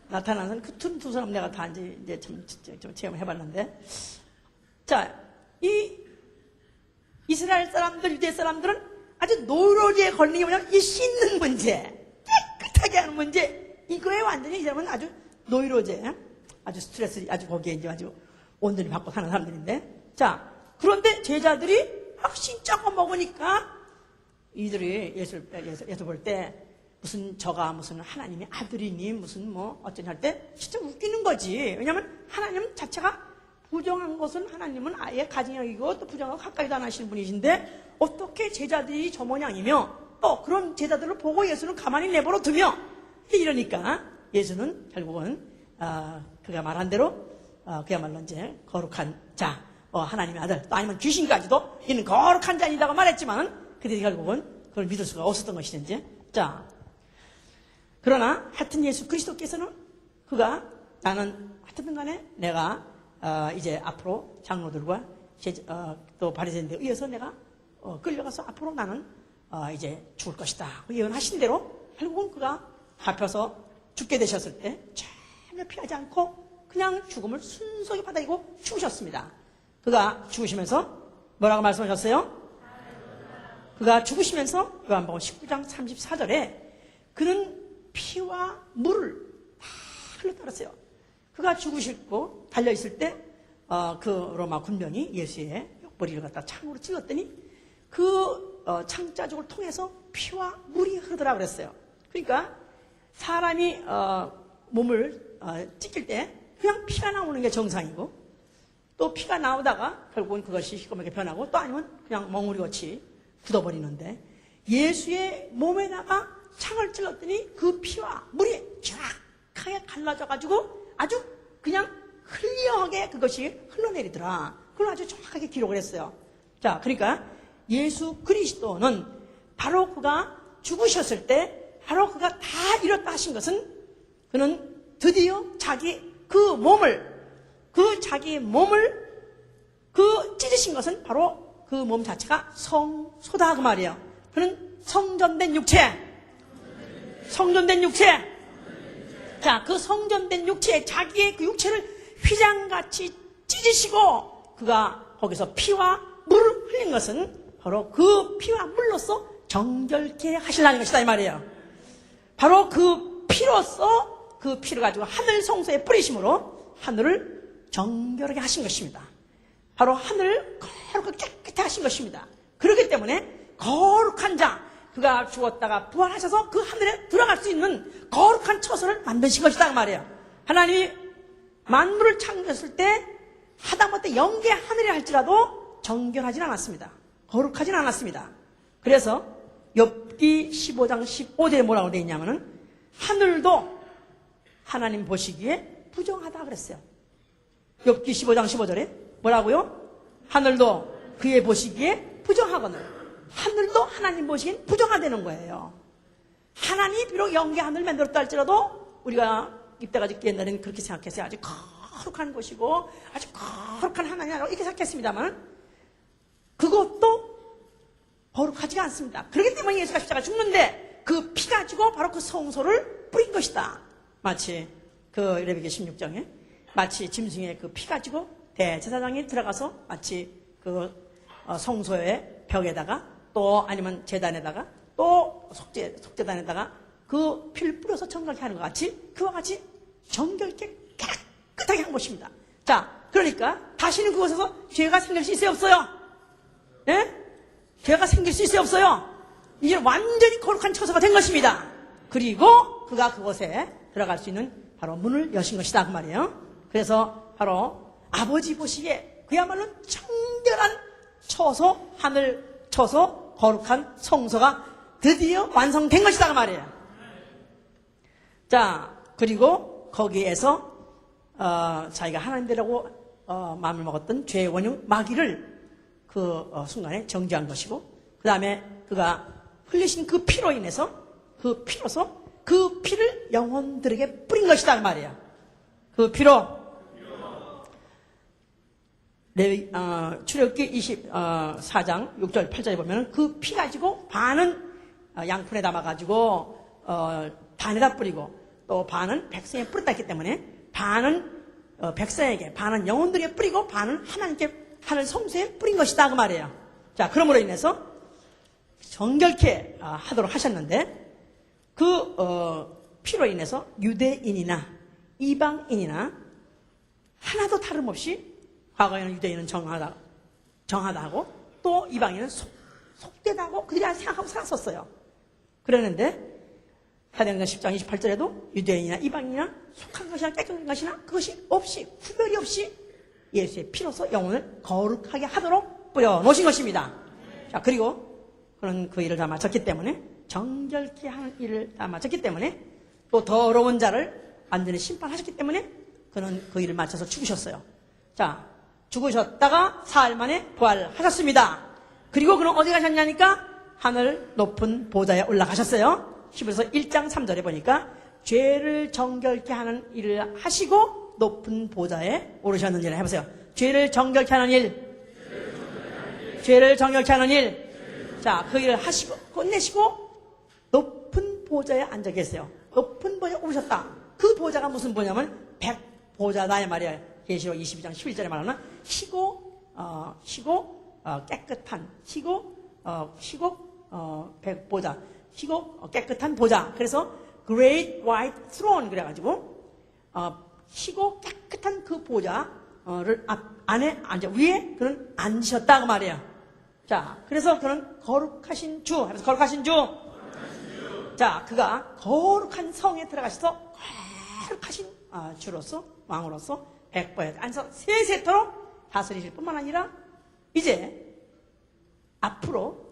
나타나는 그 두 사람 내가 다 이제 좀 체험해봤는데, 자, 이 이스라엘 사람들, 유대 사람들은 아주 노로지에 걸린 게 뭐냐면 이 씻는 문제, 깨끗하게 하는 문제, 이거에 완전히 이 사람은 아주 노이로제, 아주 스트레스, 아주 거기에 이제 아주 온전히 받고 사는 사람들인데, 자, 그런데 제자들이 막 신짜고 먹으니까 이들이 예수 볼 때 무슨 저가 무슨 하나님의 아들이니 무슨 뭐 어쩌니 할 때 진짜 웃기는 거지. 왜냐하면 하나님 자체가 부정한 것은 하나님은 아예 가증히 여기고 또 부정하고 가까이도 안 하시는 분이신데 어떻게 제자들이 저 모양이며 또 그런 제자들을 보고 예수는 가만히 내버려 두며 이러니까 예수는 결국은 그가 말한 대로 그야말로 이제 거룩한 자, 하나님의 아들 또 아니면 귀신까지도 이는 거룩한 자이다고 말했지만은 그들이 결국은 그걸 믿을 수가 없었던 것이든지. 자, 그러나 하여튼 예수 그리스도께서는 그가 나는 하여튼 간에 내가 이제 앞으로 장로들과 또 바리새인들에 의해서 내가 끌려가서 앞으로 나는 이제 죽을 것이다 예언하신 대로 결국은 그가 잡혀서 죽게 되셨을 때 전혀 피하지 않고 그냥 죽음을 순수하게 받아들이고 죽으셨습니다. 그가 죽으시면서 뭐라고 말씀하셨어요? 그가 죽으시면서 요한복음 19장 34절에 그는 피와 물을 다 흘러떨었어요. 그가 죽으시고 달려있을 때 그 로마 군병이 예수의 옆구리를 갖다 창으로 찔렀더니 그 창자죽을 통해서 피와 물이 흐르더라 그랬어요. 그러니까 사람이 몸을 찢길 때 그냥 피가 나오는 게 정상이고 또 피가 나오다가 결국은 그것이 시커멓게 변하고 또 아니면 그냥 멍울이같이 굳어버리는데 예수의 몸에다가 창을 찔렀더니 그 피와 물이 정확하게 갈라져가지고 아주 그냥 흘려하게 그것이 흘러내리더라. 그걸 아주 정확하게 기록을 했어요. 자, 그러니까 예수 그리스도는 바로 그가 죽으셨을 때 바로 그가 다 이뤘다 하신 것은 그는 드디어 자기 몸을 찢으신 것은 바로 그 몸 자체가 성소다 그 말이에요. 그는 성전된 육체. 자, 그 성전된 육체, 자기의 그 육체를 휘장같이 찢으시고 그가 거기서 피와 물을 흘린 것은 바로 그 피와 물로서 정결케 하시려는 것이다 이 말이에요. 바로 그 피로서 그 피를 가지고 하늘 성소에 뿌리심으로 하늘을 정결하게 하신 것입니다. 바로 하늘을 거룩하게 깨끗하게 하신 것입니다. 그렇기 때문에 거룩한 자, 그가 죽었다가 부활하셔서 그 하늘에 들어갈 수 있는 거룩한 처소를 만드신 것이다 그 말이에요. 하나님이 만물을 창조했을 때 하다못해 영계 하늘에 할지라도 정결하진 않았습니다. 거룩하진 않았습니다. 그래서 욥기 15장 15절에 뭐라고 되어 있냐면은 하늘도 하나님 보시기에 부정하다 그랬어요. 욥기 15장 15절에 뭐라고요? 하늘도 그의 보시기에 부정하거늘. 하늘도 하나님 보시기엔 부정하다는 거예요. 하나님이 비록 영계 하늘을 만들었다 할지라도 우리가 이때가 짓기 옛날에는 그렇게 생각했어요. 아주 거룩한 곳이고 아주 거룩한 하나님이라고 이렇게 생각했습니다만 그것도 거룩하지가 않습니다. 그렇기 때문에 예수가 십자가 죽는데 그 피 가지고 바로 그 성소를 뿌린 것이다. 마치 그 레위기 16장에 마치 짐승의 그 피 가지고 대제사장이 들어가서 마치 그 성소의 벽에다가 또 아니면 제단에다가 또 속죄단에다가 그 피를 뿌려서 정결케 하는 것 같이 그와 같이 정결케 깨끗하게 한 것입니다. 자, 그러니까 다시는 그곳에서 죄가 생길 수 있어요 없어요? 예? 죄가 생길 수 있어요 없어요? 이제 완전히 거룩한 처소가 된 것입니다. 그리고 그가 그곳에 들어갈 수 있는 바로 문을 여신 것이다 그 말이에요. 그래서 바로 아버지 보시기에 그야말로 정결한 처소, 하늘 처소, 거룩한 성소가 드디어 완성된 것이다 그 말이에요. 자, 그리고 거기에서 자기가 하나님되라고 마음을 먹었던 죄의 원흉 마귀를 그 순간에 정죄한 것이고, 그 다음에 그가 흘리신 그 피로 인해서 그 피로서 그 피를 영혼들에게 뿌린 것이다 그 말이에요. 그 피로 출애굽기 24장 6절 8절에 보면 그 피 가지고 반은 양푼에 담아가지고 반에다 뿌리고 또 반은 백성에 뿌렸다 했기 때문에 반은 백성에게, 반은 영혼들에게 뿌리고 반은 하나님께, 하늘 성소에 뿌린 것이다 그 말이에요. 자, 그러므로 인해서 정결케 하도록 하셨는데, 그 피로 인해서 유대인이나 이방인이나 하나도 다름없이, 과거에는 유대인은 정하다 하고 또 이방인은 속되다 하고 그들이 생각하고 살았었어요. 그랬는데 사도행전 10장 28절에도 유대인이나 이방인이나 속한 것이나 깨끗한 것이나 그것이 없이, 구별이 없이 예수의 피로서 영혼을 거룩하게 하도록 뿌려놓으신 것입니다. 자, 그리고 그런 그 일을 다 마쳤기 때문에, 정결케 하는 일을 다 마쳤기 때문에, 또 더러운 자를 완전히 심판하셨기 때문에 그는 그 일을 마쳐서 죽으셨어요. 자, 죽으셨다가 사흘 만에 부활하셨습니다. 그리고 그는 어디 가셨냐니까 하늘 높은 보좌에 올라가셨어요. 히브리서 1장 3절에 보니까 죄를 정결케 하는 일을 하시고 높은 보좌에 오르셨느니라. 해보세요. 죄를 정결케 하는 일, 죄를 정결케 하는 일. 자, 그 일을 하시고 끝내시고 높은 보좌에 앉아 계세요. 높은 보좌에 오르셨다. 그 보좌가 무슨 보좌냐면 백보좌다 이 말이에요. 계시록 22장 11절에 말하는 희고 깨끗한 백보좌, 희고 깨끗한 보좌. 그래서 Great White Throne 그래가지고 희고 깨끗한 그 보좌를 안에 앉아, 위에 그는 앉으셨다 그 말이에요. 자, 그래서 그는 거룩하신 주, 그래서 거룩하신 주. 자, 그가 거룩한 성에 들어가셔서 거룩하신 주로서, 왕으로서 백보에 앉아서 세세토록 다스리실 뿐만 아니라 이제 앞으로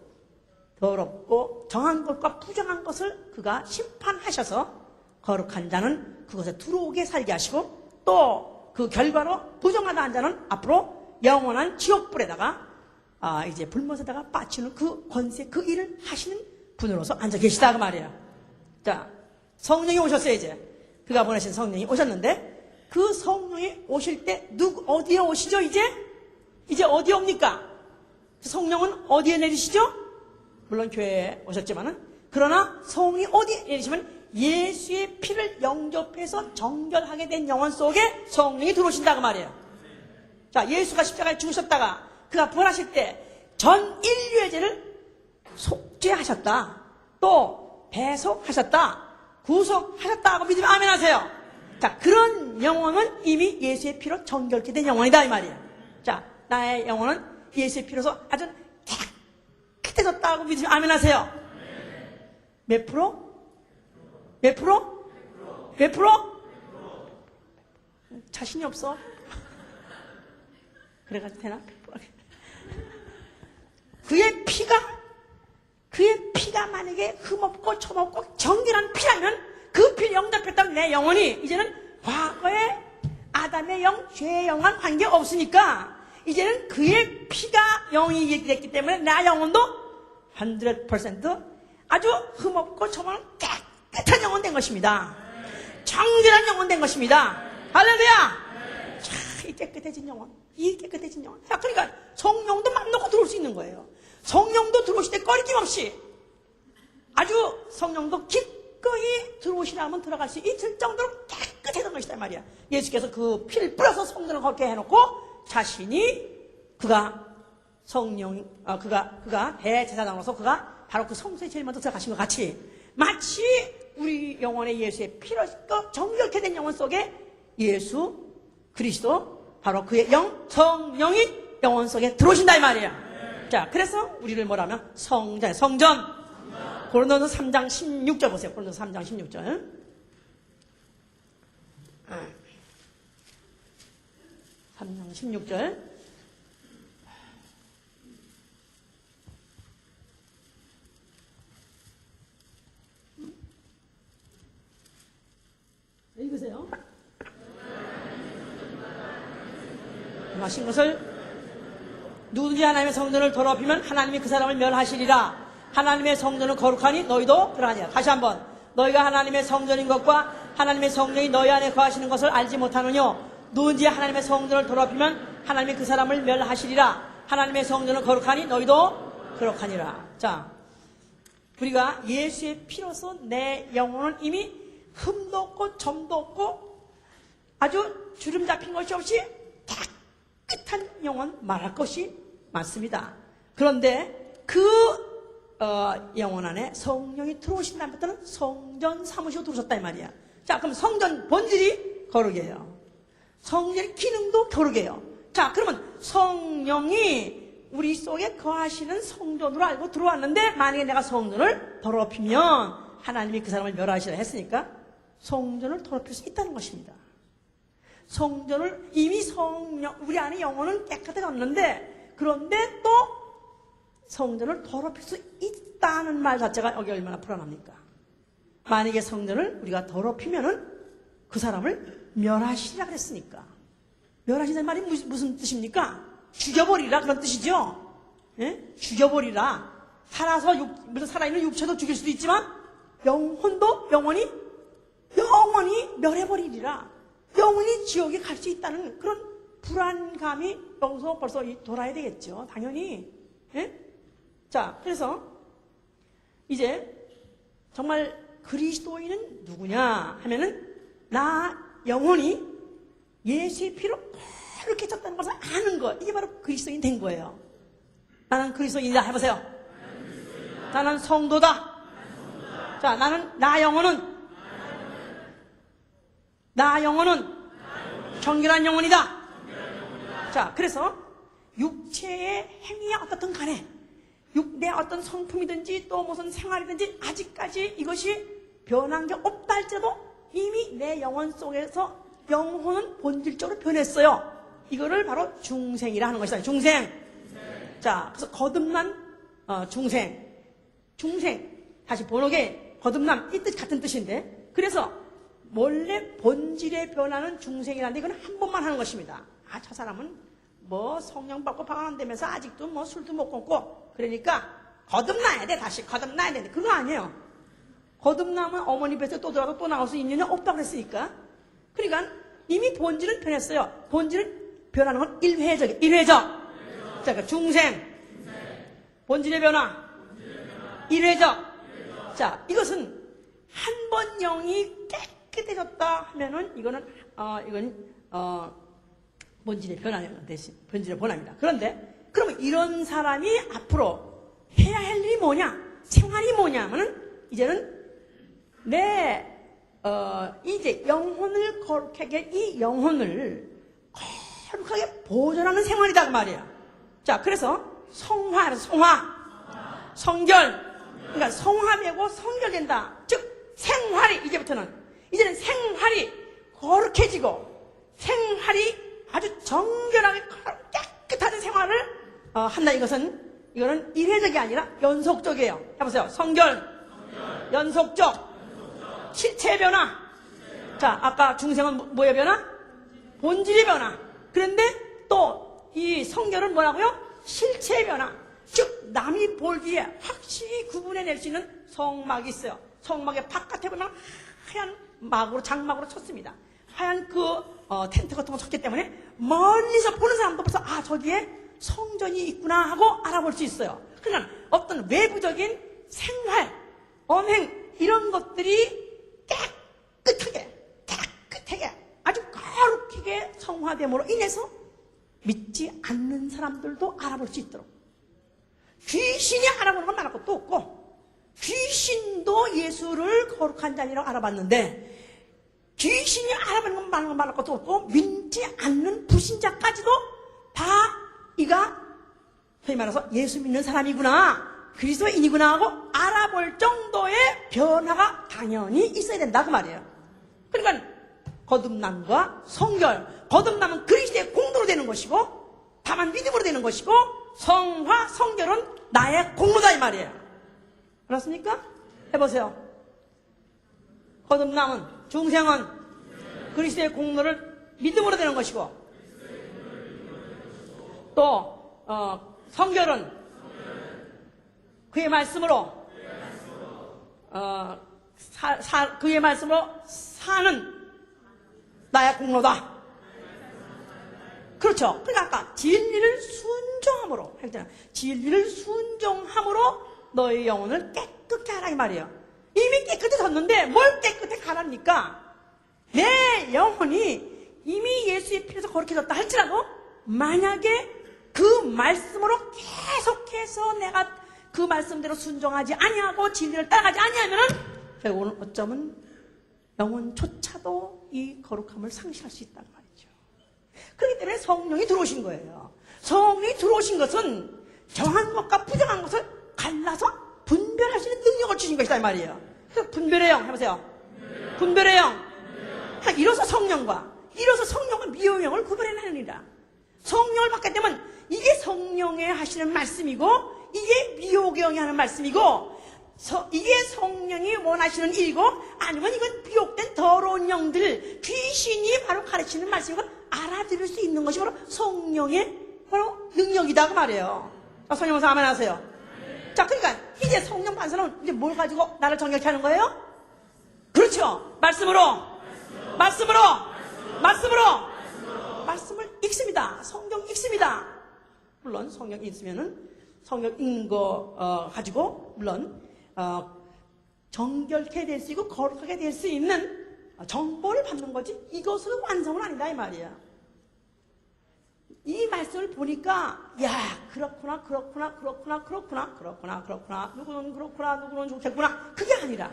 더럽고 정한 것과 부정한 것을 그가 심판하셔서 거룩한 자는 그것에 들어오게 살게 하시고, 또 그 결과로 부정하다 한 자는 앞으로 영원한 지옥불에다가 이제 불못에다가 빠치는 그 권세, 그 일을 하시는 분으로서 앉아 계시다 그 말이에요. 자, 성령이 오셨어요. 이제 그가 보내신 성령이 오셨는데, 그 성령이 오실 때 어디에 오시죠? 이제 어디에 옵니까? 성령은 어디에 내리시죠? 물론 교회에 오셨지만은, 그러나 성령이 어디에 내리시면 예수의 피를 영접해서 정결하게 된 영혼 속에 성령이 들어오신다 그 말이에요. 자, 예수가 십자가에 죽으셨다가 그가 부활하실 때 전 인류의 죄를 속죄하셨다, 또 배속하셨다, 구속하셨다 하고 믿으면 아멘 하세요. 자, 그런 영혼은 이미 예수의 피로 정결케 된 영혼이다 이 말이에요. 자, 나의 영혼은 예수의 피로서 아주 깨끗해졌다 하고 믿으면 아멘 하세요. 몇 프로? 몇 프로? 몇 프로? 자신이 없어. 그래가지고 되나? 그의 피가 만약에 흠없고 처먹고 정결한 피라면, 그 피를 영접했던 내 영혼이 이제는 과거의 아담의 영, 죄의 영과는 관계없으니까 이제는 그의 피가 영이 됐기 때문에 나 영혼도 100% 아주 흠없고 처먹은 깨끗한 영혼 된 것입니다. 정결한 영혼 된 것입니다. 할렐루야! 자, 이 깨끗해진 영혼, 자, 그러니까 성령도 맘 놓고 들어올 수 있는 거예요. 성령도 들어오실 때 꺼리낌 없이 아주 성령도 기꺼이 들어오시라면 들어갈 수 있을 정도로 깨끗해진 것이다 말이야. 예수께서 그 피를 뿌려서 성전을 걷게 해놓고 자신이 그가 대제사장으로서 그가 바로 그 성소에 제일 먼저 들어가신 것 같이, 마치 우리 영혼의 예수의 피로 정결케 된 영혼 속에 예수 그리스도, 바로 그의 성령이 영혼 속에 들어오신다 이 말이에요. 자, 그래서 우리를 뭐라면 성전. 고린도서 3장 16절 보세요. 고린도서 3장 16절. (3장 16절) 읽으세요. 하신 것을 누구든지 하나님의 성전을 더럽히면 하나님이 그 사람을 멸하시리라. 하나님의 성전은 거룩하니 너희도 그러하니라. 다시 한번. 너희가 하나님의 성전인 것과 하나님의 성령이 너희 안에 거하시는 것을 알지 못하느뇨. 누군지 하나님의 성전을 더럽히면 하나님이 그 사람을 멸하시리라. 하나님의 성전은 거룩하니 너희도 거룩하니라. 자, 우리가 예수의 피로서 내 영혼은 이미 흠도 없고 점도 없고 아주 주름 잡힌 것이 없이 깨끗한 영혼 말할 것이 많습니다. 그런데 그 영혼 안에 성령이 들어오신 다음부터는 성전 사무시고 들어오셨다 이 말이야. 자, 그럼 성전 본질이 거룩이에요. 성전의 기능도 거룩이에요. 자, 그러면 성령이 우리 속에 거하시는 성전으로 알고 들어왔는데 만약에 내가 성전을 더럽히면 하나님이 그 사람을 멸하시라 했으니까 성전을 더럽힐 수 있다는 것입니다. 성전을 이미 우리 안에 영혼은 깨끗해졌는데 그런데 또 성전을 더럽힐 수 있다는 말 자체가 여기 얼마나 불안합니까? 만약에 성전을 우리가 더럽히면은 그 사람을 멸하시리라 그랬으니까. 멸하시는 말이 무슨 뜻입니까? 죽여버리라 그런 뜻이죠. 예? 죽여버리라. 살아있는 육체도 죽일 수도 있지만 영혼이 멸해버리리라. 영혼이 지옥에 갈 수 있다는 그런 불안감이 여기서 벌써 돌아야 되겠죠. 당연히. 예? 자, 그래서 이제 정말 그리스도인은 누구냐 하면은 나 영혼이 예수의 피로 이렇게 쳤다는 것을 아는 것. 이게 바로 그리스도인 된 거예요. 나는 그리스도인이다 해보세요. 나는 성도다. 자, 나 영혼은 정결한 영혼이다. 자, 그래서 육체의 행위야 어떻든 간에 내 어떤 성품이든지 또 무슨 생활이든지 아직까지 이것이 변한 게 없다 할지라도 이미 내 영혼 속에서 영혼은 본질적으로 변했어요. 이거를 바로 중생이라 하는 것이다. 중생. 자, 그래서 거듭난 중생. 다시 번역에 거듭남 이 뜻 같은 뜻인데 그래서 원래 본질에 변하는 중생이라는데 이건 한 번만 하는 것입니다. 아, 저 사람은 뭐 성령 받고 방황한다면서 아직도 뭐 술도 못 끊고 그러니까 거듭나야 돼. 다시 거듭나야 돼. 그거 아니에요. 거듭나면 어머니 뱃속에 또 들어가서 또 나올 수 있느냐 없다고 그랬으니까. 그러니까 이미 본질은 변했어요. 본질은 변하는 건 일회적. 자, 그러니까 중생. 본질의 변화. 일회적. 자, 이것은 한 번 영이 깨끗해졌다 하면은 이건 본질의 변화는 대신 본질의 변화입니다. 그런데 그러면 이런 사람이 앞으로 해야 할 일이 뭐냐? 생활이 뭐냐면은 이제는 이제 영혼을 거룩하게 이 영혼을 거룩하게 보존하는 생활이다 그 말이야. 자, 그래서 성결. 그러니까 성화되고 성결된다. 즉 이제는 생활이 거룩해지고 생활이 아주 정결하게 깨끗한 생활을 한다. 이거는 일회적이 아니라 연속적이에요. 해보세요. 성결. 연속적. 실체의 변화. 자, 아까 중생은 뭐의 변화? 본질의 변화. 그런데 또 이 성결은 뭐라고요? 실체의 변화. 즉 남이 보기에 확실히 구분해낼 수 있는 성막이 있어요. 성막의 바깥에 보면 하얀 장막으로 쳤습니다. 하얀 텐트 같은 거 쳤기 때문에 멀리서 보는 사람도 벌써 저기에 성전이 있구나 하고 알아볼 수 있어요. 그러니까 어떤 외부적인 생활, 언행 이런 것들이 깨끗하게 아주 거룩하게 성화됨으로 인해서 믿지 않는 사람들도 알아볼 수 있도록. 귀신이 알아보는 건 말할 것도 없고 귀신도 예수를 거룩한 자니라고 알아봤는데 귀신이 알아보는 건 말할 것도 없고 믿지 않는 불신자까지도 다 이가 소위 말해서 예수 믿는 사람이구나 그리스도인이구나 하고 알아볼 정도의 변화가 당연히 있어야 된다 그 말이에요. 그러니까 거듭남과 성결, 거듭남은 그리스도의 공로로 되는 것이고 다만 믿음으로 되는 것이고 성화, 성결은 나의 공로다 이 말이에요. 알았습니까? 해보세요. 거듭남은, 중생은 그리스도의 공로를 믿음으로 되는 것이고 또 성결은 그의 말씀으로 그의 말씀으로 사는 나의 공로다. 그렇죠. 그러니까 아까 진리를 순종함으로 했잖아. 진리를 순종함으로 너의 영혼을 깨끗게 하라 이 말이에요. 이미 깨끗해졌는데 뭘 깨끗해 가랍니까? 내 영혼이 이미 예수의 피에서 거룩해졌다 할지라도 만약에 그 말씀으로 계속해서 내가 그 말씀대로 순종하지 아니하고 진리를 따라가지 아니하면은 결국은 어쩌면 영혼조차도 이 거룩함을 상실할 수 있단 말이죠. 그렇기 때문에 성령이 들어오신 거예요. 성령이 들어오신 것은 정한 것과 부정한 것을 갈라서 분별할 수 있는 능력을 주신 것이다 이 말이에요. 그래서 분별의 영 해보세요. 분별의 영. 이로써 성령과 미혹의 영을 구별해내느니라. 성령을 받게 되면 이게 성령의 하시는 말씀이고 이게 미혹의 영이 하는 말씀이고 이게 성령이 원하시는 일이고 아니면 이건 미혹된 더러운 영들 귀신이 바로 가르치는 말씀이고 알아들을 수 있는 것이 바로 성령의 바로 능력이다 그 말이에요. 성령께서 아멘 하세요. 자, 그러니까 이제 성령 받은 사람은 이제 뭘 가지고 나를 정결케 하는 거예요? 그렇죠. 말씀을 읽습니다. 성경 읽습니다. 물론 성경 읽으면은 성경 읽는 거 가지고 물론 정결케 될 수 있고 거룩하게 될 수 있는 정보를 받는 거지 이것은 완성은 아니다 이 말이야. 이 말씀을 보니까 야 그렇구나 누구는 그렇구나 누구는 좋겠구나 그게 아니라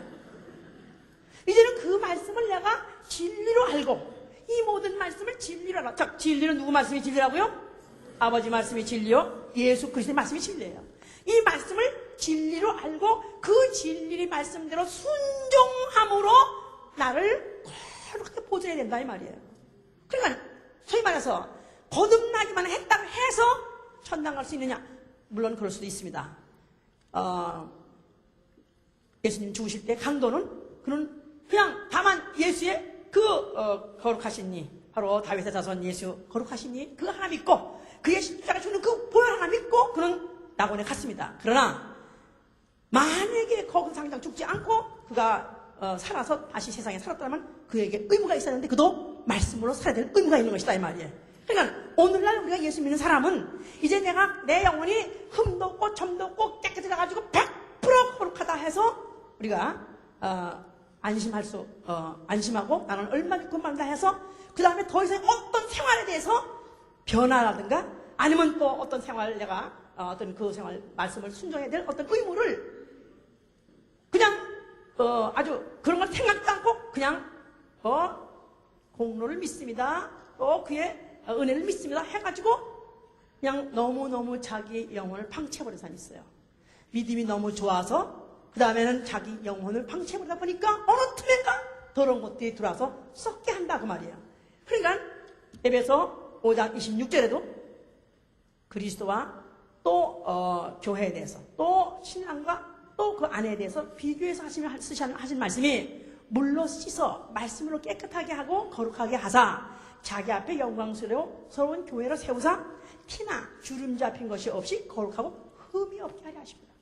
이제는 그 말씀을 내가 진리로 알고 이 모든 말씀을 진리로 알아. 자, 진리는 누구 말씀이 진리라고요? 아버지 말씀이 진리요? 예수 그리스도의 말씀이 진리예요. 이 말씀을 진리로 알고 그 진리의 말씀대로 순종함으로 나를 거룩하게 보존해야 된다 이 말이에요. 그러니까 소위 말해서 거듭나기만 했다고 해서 천당 갈 수 있느냐? 물론 그럴 수도 있습니다. 예수님 죽으실 때 강도는 그는 그냥 다만 예수의 거룩하신 이 바로 다윗의 자손 예수 거룩하신 이 그 하나 믿고 그의 십자가 주는 그 보혈 하나 믿고 그는 낙원에 갔습니다. 그러나 만약에 거기서 당장 죽지 않고 그가 살아서 다시 세상에 살았다면 그에게 의무가 있었는데 그도 말씀으로 살아야 될 의무가 있는 것이다 이 말이에요. 그러니까 오늘날 우리가 예수 믿는 사람은 이제 내 영혼이 흠도 없고 점도 없고 깨끗해져가지고 100% 거룩하다 해서 우리가 안심하고 나는 얼마 믿고 만다 해서 그 다음에 더 이상 어떤 생활에 대해서 변화라든가 아니면 또 어떤 생활 내가 어떤 그 생활 말씀을 순종해야 될 어떤 의무를 그냥 아주 그런 걸 생각도 않고 그냥 공로를 믿습니다. 또 그의 은혜를 믿습니다. 해가지고 그냥 너무너무 자기 영혼을 방치해버린 사람이 있어요. 믿음이 너무 좋아서 그 다음에는 자기 영혼을 방치해버리다 보니까 어느 틈엔가 더러운 것들이 들어와서 썩게 한다 그 말이에요. 그러니까 에베소 5장 26절에도 그리스도와 또 교회에 대해서 또 신랑과 또 그 아내에 대해서 비교해서 하신 말씀이 물로 씻어 말씀으로 깨끗하게 하고 거룩하게 하사 자기 앞에 영광스러운 교회를 세우사 티나 주름 잡힌 것이 없이 거룩하고 흠이 없게 하려 하십니다.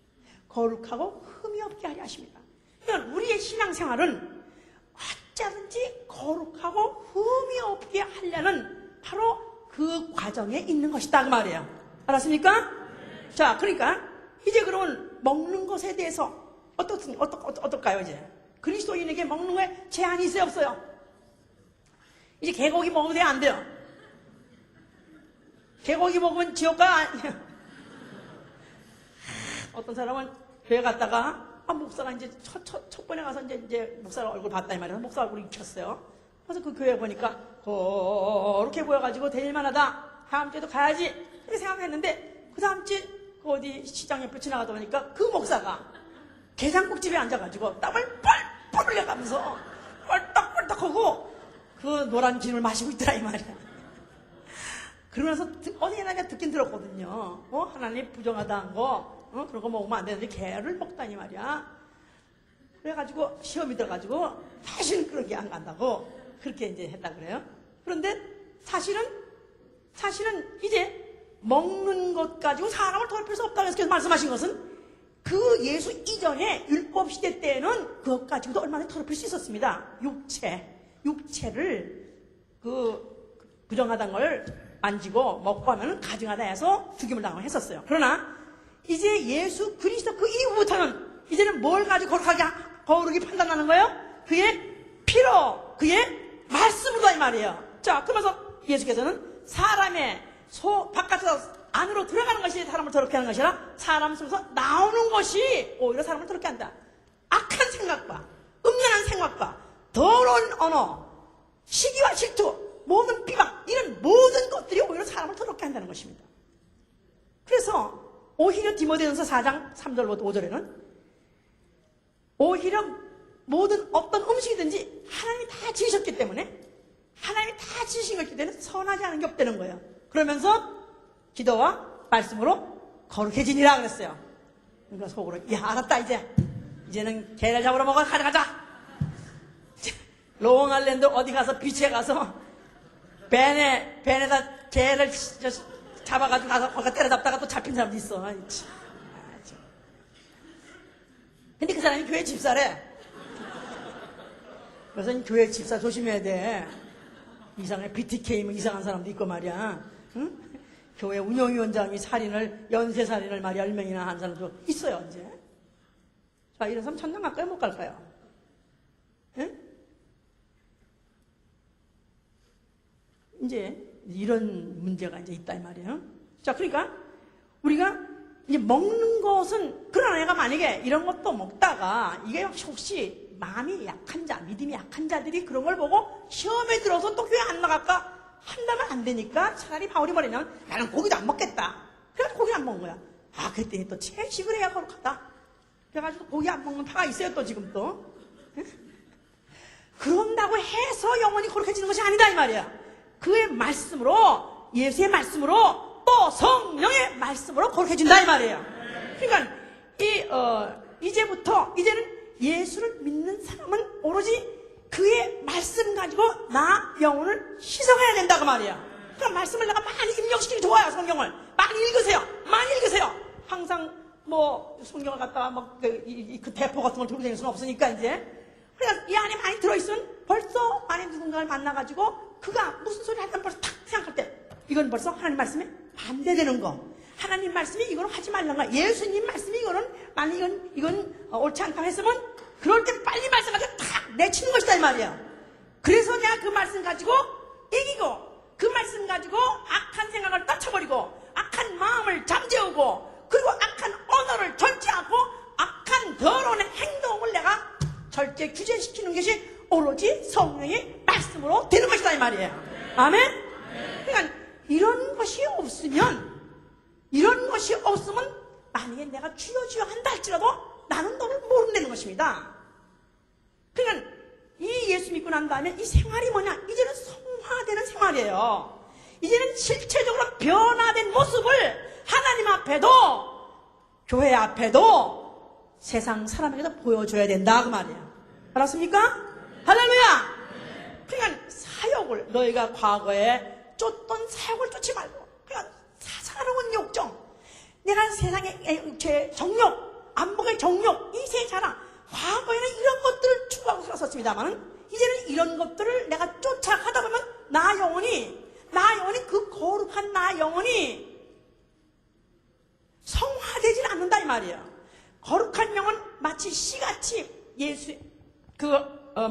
거룩하고 흠이 없게 하려 하십니다. 그러니까 우리의 신앙생활은 어쩌든지 거룩하고 흠이 없게 하려는 바로 그 과정에 있는 것이다 그 말이에요. 알았습니까? 자, 그러니까 이제 그러면 먹는 것에 대해서 어떨까요 이제? 그리스도인에게 먹는 거에 제한이 있어요 없어요? 이제 개고기 먹어도 돼요 안 돼요? 개고기 먹으면 지옥 가? 어떤 사람은 교회 갔다가 목사가 이제 첫 번에 가서 이제 목사 얼굴 봤다 이 말이에요. 목사 얼굴이 익혔어요. 그래서 그 교회 보니까 그렇게 보여가지고 대일만하다. 다음 주에도 가야지 이렇게 생각했는데 그 다음 주 어디 시장 옆에 지나가다 보니까 그 목사가 게장국집에 앉아가지고 땀을 뻘뻘 흘려가면서 뻘떡뻘떡하고 그 노란 진을 마시고 있더라 이 말이야. 그러면서 어디 하나가 듣긴 들었거든요. 하나님 부정하다는 거 그런 거 먹으면 안 되는데 개를 먹다니 말이야. 그래가지고 시험이 들어가지고 다시는 그렇게 안 간다고 그렇게 이제 했다 그래요. 그런데 사실은 이제 먹는 것 가지고 사람을 더럽힐 수 없다고 해서 말씀하신 것은 그 예수 이전에 율법 시대 때는 그것 가지고도 얼마나 더럽힐 수 있었습니다. 육체를 부정하다는 걸 만지고 먹고 하면 가증하다 해서 죽임을 당하고 했었어요. 그러나 이제 예수 그리스도 그 이후부터는 이제는 뭘 가지고 거룩이 판단하는 거예요? 그의 피로, 그의 말씀으로다 이 말이에요. 자, 그러면서 예수께서는 사람의 바깥에서 안으로 들어가는 것이 사람을 더럽게 하는 것이라 사람 속에서 나오는 것이 오히려 사람을 더럽게 한다. 악한 생각과 음란한 생각과 더러운 언어, 시기와 질투, 모든 비방, 이런 모든 것들이 오히려 사람을 더럽게 한다는 것입니다. 그래서 오히려 디모데전서 4장 3절부터 5절에는 오히려 모든 어떤 음식이든지 하나님이 다 지으셨기 때문에 하나님이 다 지으신 것이기 때문에 선하지 않은 게 없다는 거예요. 그러면서 기도와 말씀으로 거룩해지니라 그랬어요. 그러니까 속으로 야 알았다 이제는 개를 잡으러 가자. 롱알랜드 어디 가서 비치에 가서 벤에다 개를 잡아가지고 가서 거기다 때려잡다가 또 잡힌 사람도 있어. 근데 그 사람이 교회 집사래. 그래서 교회 집사 조심해야 돼. 이상해. BTK 뭐 이상한 사람도 있고 말이야. 응? 교회 운영위원장이 연쇄살인을 말이야 10명이나 한 사람도 있어요. 이제 자, 이런 사람 천당 갈까요 못 갈까요? 응? 이제 이런 문제가 이제 있다 이 말이에요. 자, 그러니까 우리가 이제 먹는 것은, 그러나 내가 만약에 이런 것도 먹다가 이게 혹시 마음이 약한 자, 믿음이 약한 자들이 그런 걸 보고 시험에 들어서 또 교회 안 나갈까 한다면 안 되니까 차라리 바울이 말하면 나는 고기도 안 먹겠다. 그래서 고기 안 먹는 거야. 아, 그랬더니 또 채식을 해야 거룩하다. 그래가지고 고기 안 먹는 파가 있어요 또 지금 또. 그런다고 해서 영원히 거룩해지는 것이 아니다 이 말이야. 그의 말씀으로, 예수의 말씀으로, 또 성령의 말씀으로 거룩해진다 이 말이에요. 그러니까 이제는 예수를 믿는 사람은 오로지 그의 말씀 가지고 나 영혼을 희석해야 된다 그 말이야. 그러니까 말씀을 내가 많이 입력시키기 좋아요. 성경을 많이 읽으세요. 항상 뭐 성경을 갖다가 그 대포 같은 걸 들고 다닐 수는 없으니까 이제. 그러니까 이 안에 많이 들어있으면 벌써 안에 누군가를 만나가지고 그가 무슨 소리 하든 벌써 탁 생각할 때 이건 벌써 하나님 말씀에 반대되는 거. 하나님 말씀이 이거는 하지 말란 거야. 예수님 말씀이 이건 옳지 않다고 했으면 그럴 때 빨리 말씀 가지고 탁 내치는 것이다 이 말이야. 그래서 내가 그 말씀 가지고 이기고 그 말씀 가지고 악한 생각을 떨쳐버리고 악한 마음을 잠재우고 그리고 악한 언어를 절제하고 악한 더러운 행동을 내가 절제 규제시키는 것이 오로지 성령의 말씀으로 되는 것이다 이 말이에요. 아멘? 그러니까 이런 것이 없으면 만약에 내가 주여 주여 한다 할지라도 나는 너를 모른다는 것입니다. 그러니까 이 예수 믿고 난 다음에 이 생활이 뭐냐? 이제는 성화되는 생활이에요. 이제는 실체적으로 변화된 모습을 하나님 앞에도 교회 앞에도 세상 사람에게도 보여줘야 된다 그 말이에요. 알았습니까? 할렐루야. 그러니까 사욕을 너희가 과거에 쫓던 사욕을 쫓지 말고 그냥 사사로운 욕정, 내가 세상의 정욕, 안목의 정욕, 이 세 자랑, 과거에는 이런 것들을 추구하고 살았습니다만 이제는 이런 것들을 내가 쫓아가다 보면 나 영혼이 그 거룩한 나 영혼이 성화되질 않는다 이 말이에요. 거룩한 영혼 마치 씨같이 예수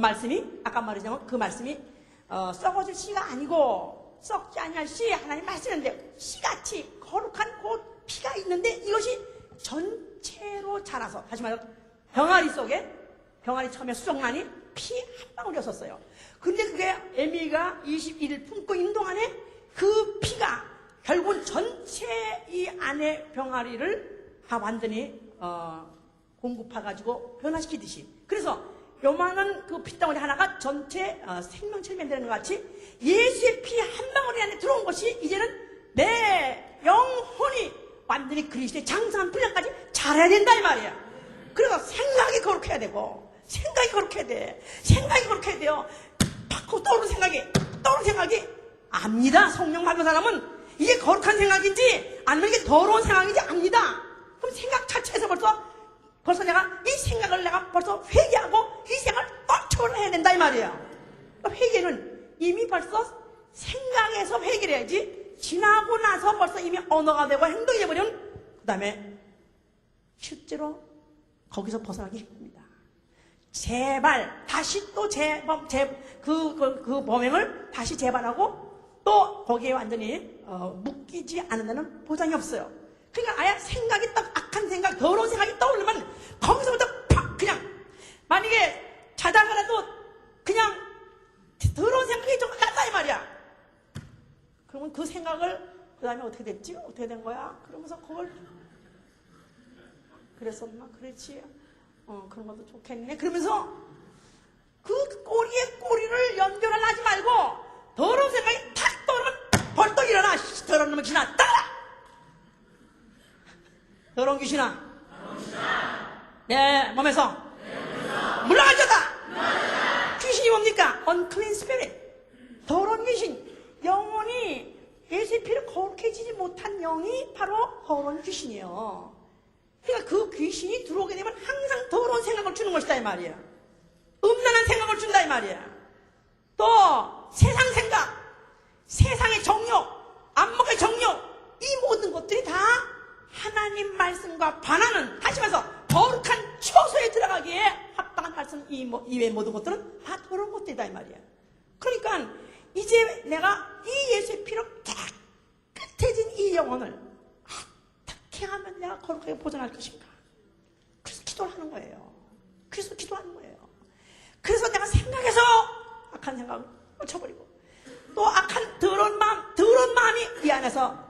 말씀이 아까 말했지만 그 말씀이 썩어질 씨가 아니고 썩지 아니할 씨 하나님 말씀인데 씨같이 거룩한 곧 피가 있는데 이것이 전체로 자라서 다시 말해서 병아리 속에 병아리 처음에 수정란이 피 한 방울이었었어요. 근데 그게 애미가 21일 품고 있는 동안에 그 피가 결국은 전체 이 안에 병아리를 다 완전히 공급해가지고 변화시키듯이 그래서 요만한 그 핏덩어리 하나가 전체 생명체를 만드는 것 같이 예수의 피 한 방울이 안에 들어온 것이 이제는 내 영혼이 완전히 그리스도의 장성한 분량까지 자라야 된다 이 말이야. 그래서 생각이 거룩해야 되고 생각이 거룩해야 돼요. 팍 떠오르는 생각이 압니다. 성령 받은 사람은 이게 거룩한 생각인지 아니면 이게 더러운 생각인지 압니다. 그럼 생각 자체에서 벌써 내가 이 생각을 내가 벌써 회개하고 이 생각을 떨쳐을 해야 된다 이 말이에요. 그러니까 회개는 이미 벌써 생각에서 회개를 해야지 지나고 나서 벌써 이미 언어가 되고 행동이 되버리면 그 다음에 실제로 거기서 벗어나기 힘듭니다. 제발 다시 또 그 범행을 다시 재발하고 또 거기에 완전히 묶이지 않는다는 보장이 없어요. 그러니까 아예 생각이 딱 악한 생각, 더러운 생각이 떠오르면 거기서부터 팍 그냥 만약에 자다가라도 그냥 더러운 생각이 좀 났다 이 말이야. 그러면 그 생각을 그 다음에 어떻게 됐지? 어떻게 된 거야? 그러면서 그걸 그랬었나? 그렇지. 그런 것도 좋겠네. 그러면서 그 꼬리에 꼬리를 연결을 하지 말고 더러운 생각이 탁 떠오르면 벌떡 일어나. 더러운 놈의 귀신아 따라. 더러운 귀신아 내 몸에서 물러가져다. 귀신이 뭡니까? unclean spirit. 더러운 귀신. 영혼이 예수의 피로 거룩해지지 못한 영이 바로 더러운 귀신이에요. 그러니까 그 귀신이 들어오게 되면 항상 더러운 생각을 주는 것이다 이 말이야. 음란한 생각을 준다 이 말이야. 또 세상 생각, 세상의 정욕, 안목의 정욕, 이 모든 것들이 다 하나님 말씀과 반하는, 다시 말해서 거룩한 처소에 들어가기에 합당한 말씀 이외의 모든 것들은 다 더러운 것들이다 이 말이야. 그러니까 이제 내가 이 예수의 피로 깨끗해진 이 영혼을 어떻게 하면 내가 거룩하게 보존할 것인가. 그래서 기도를 하는 거예요. 그래서 기도하는 거예요. 그래서 내가 생각해서 악한 생각을 멈춰버리고 또 악한 더러운 마음이 이 안에서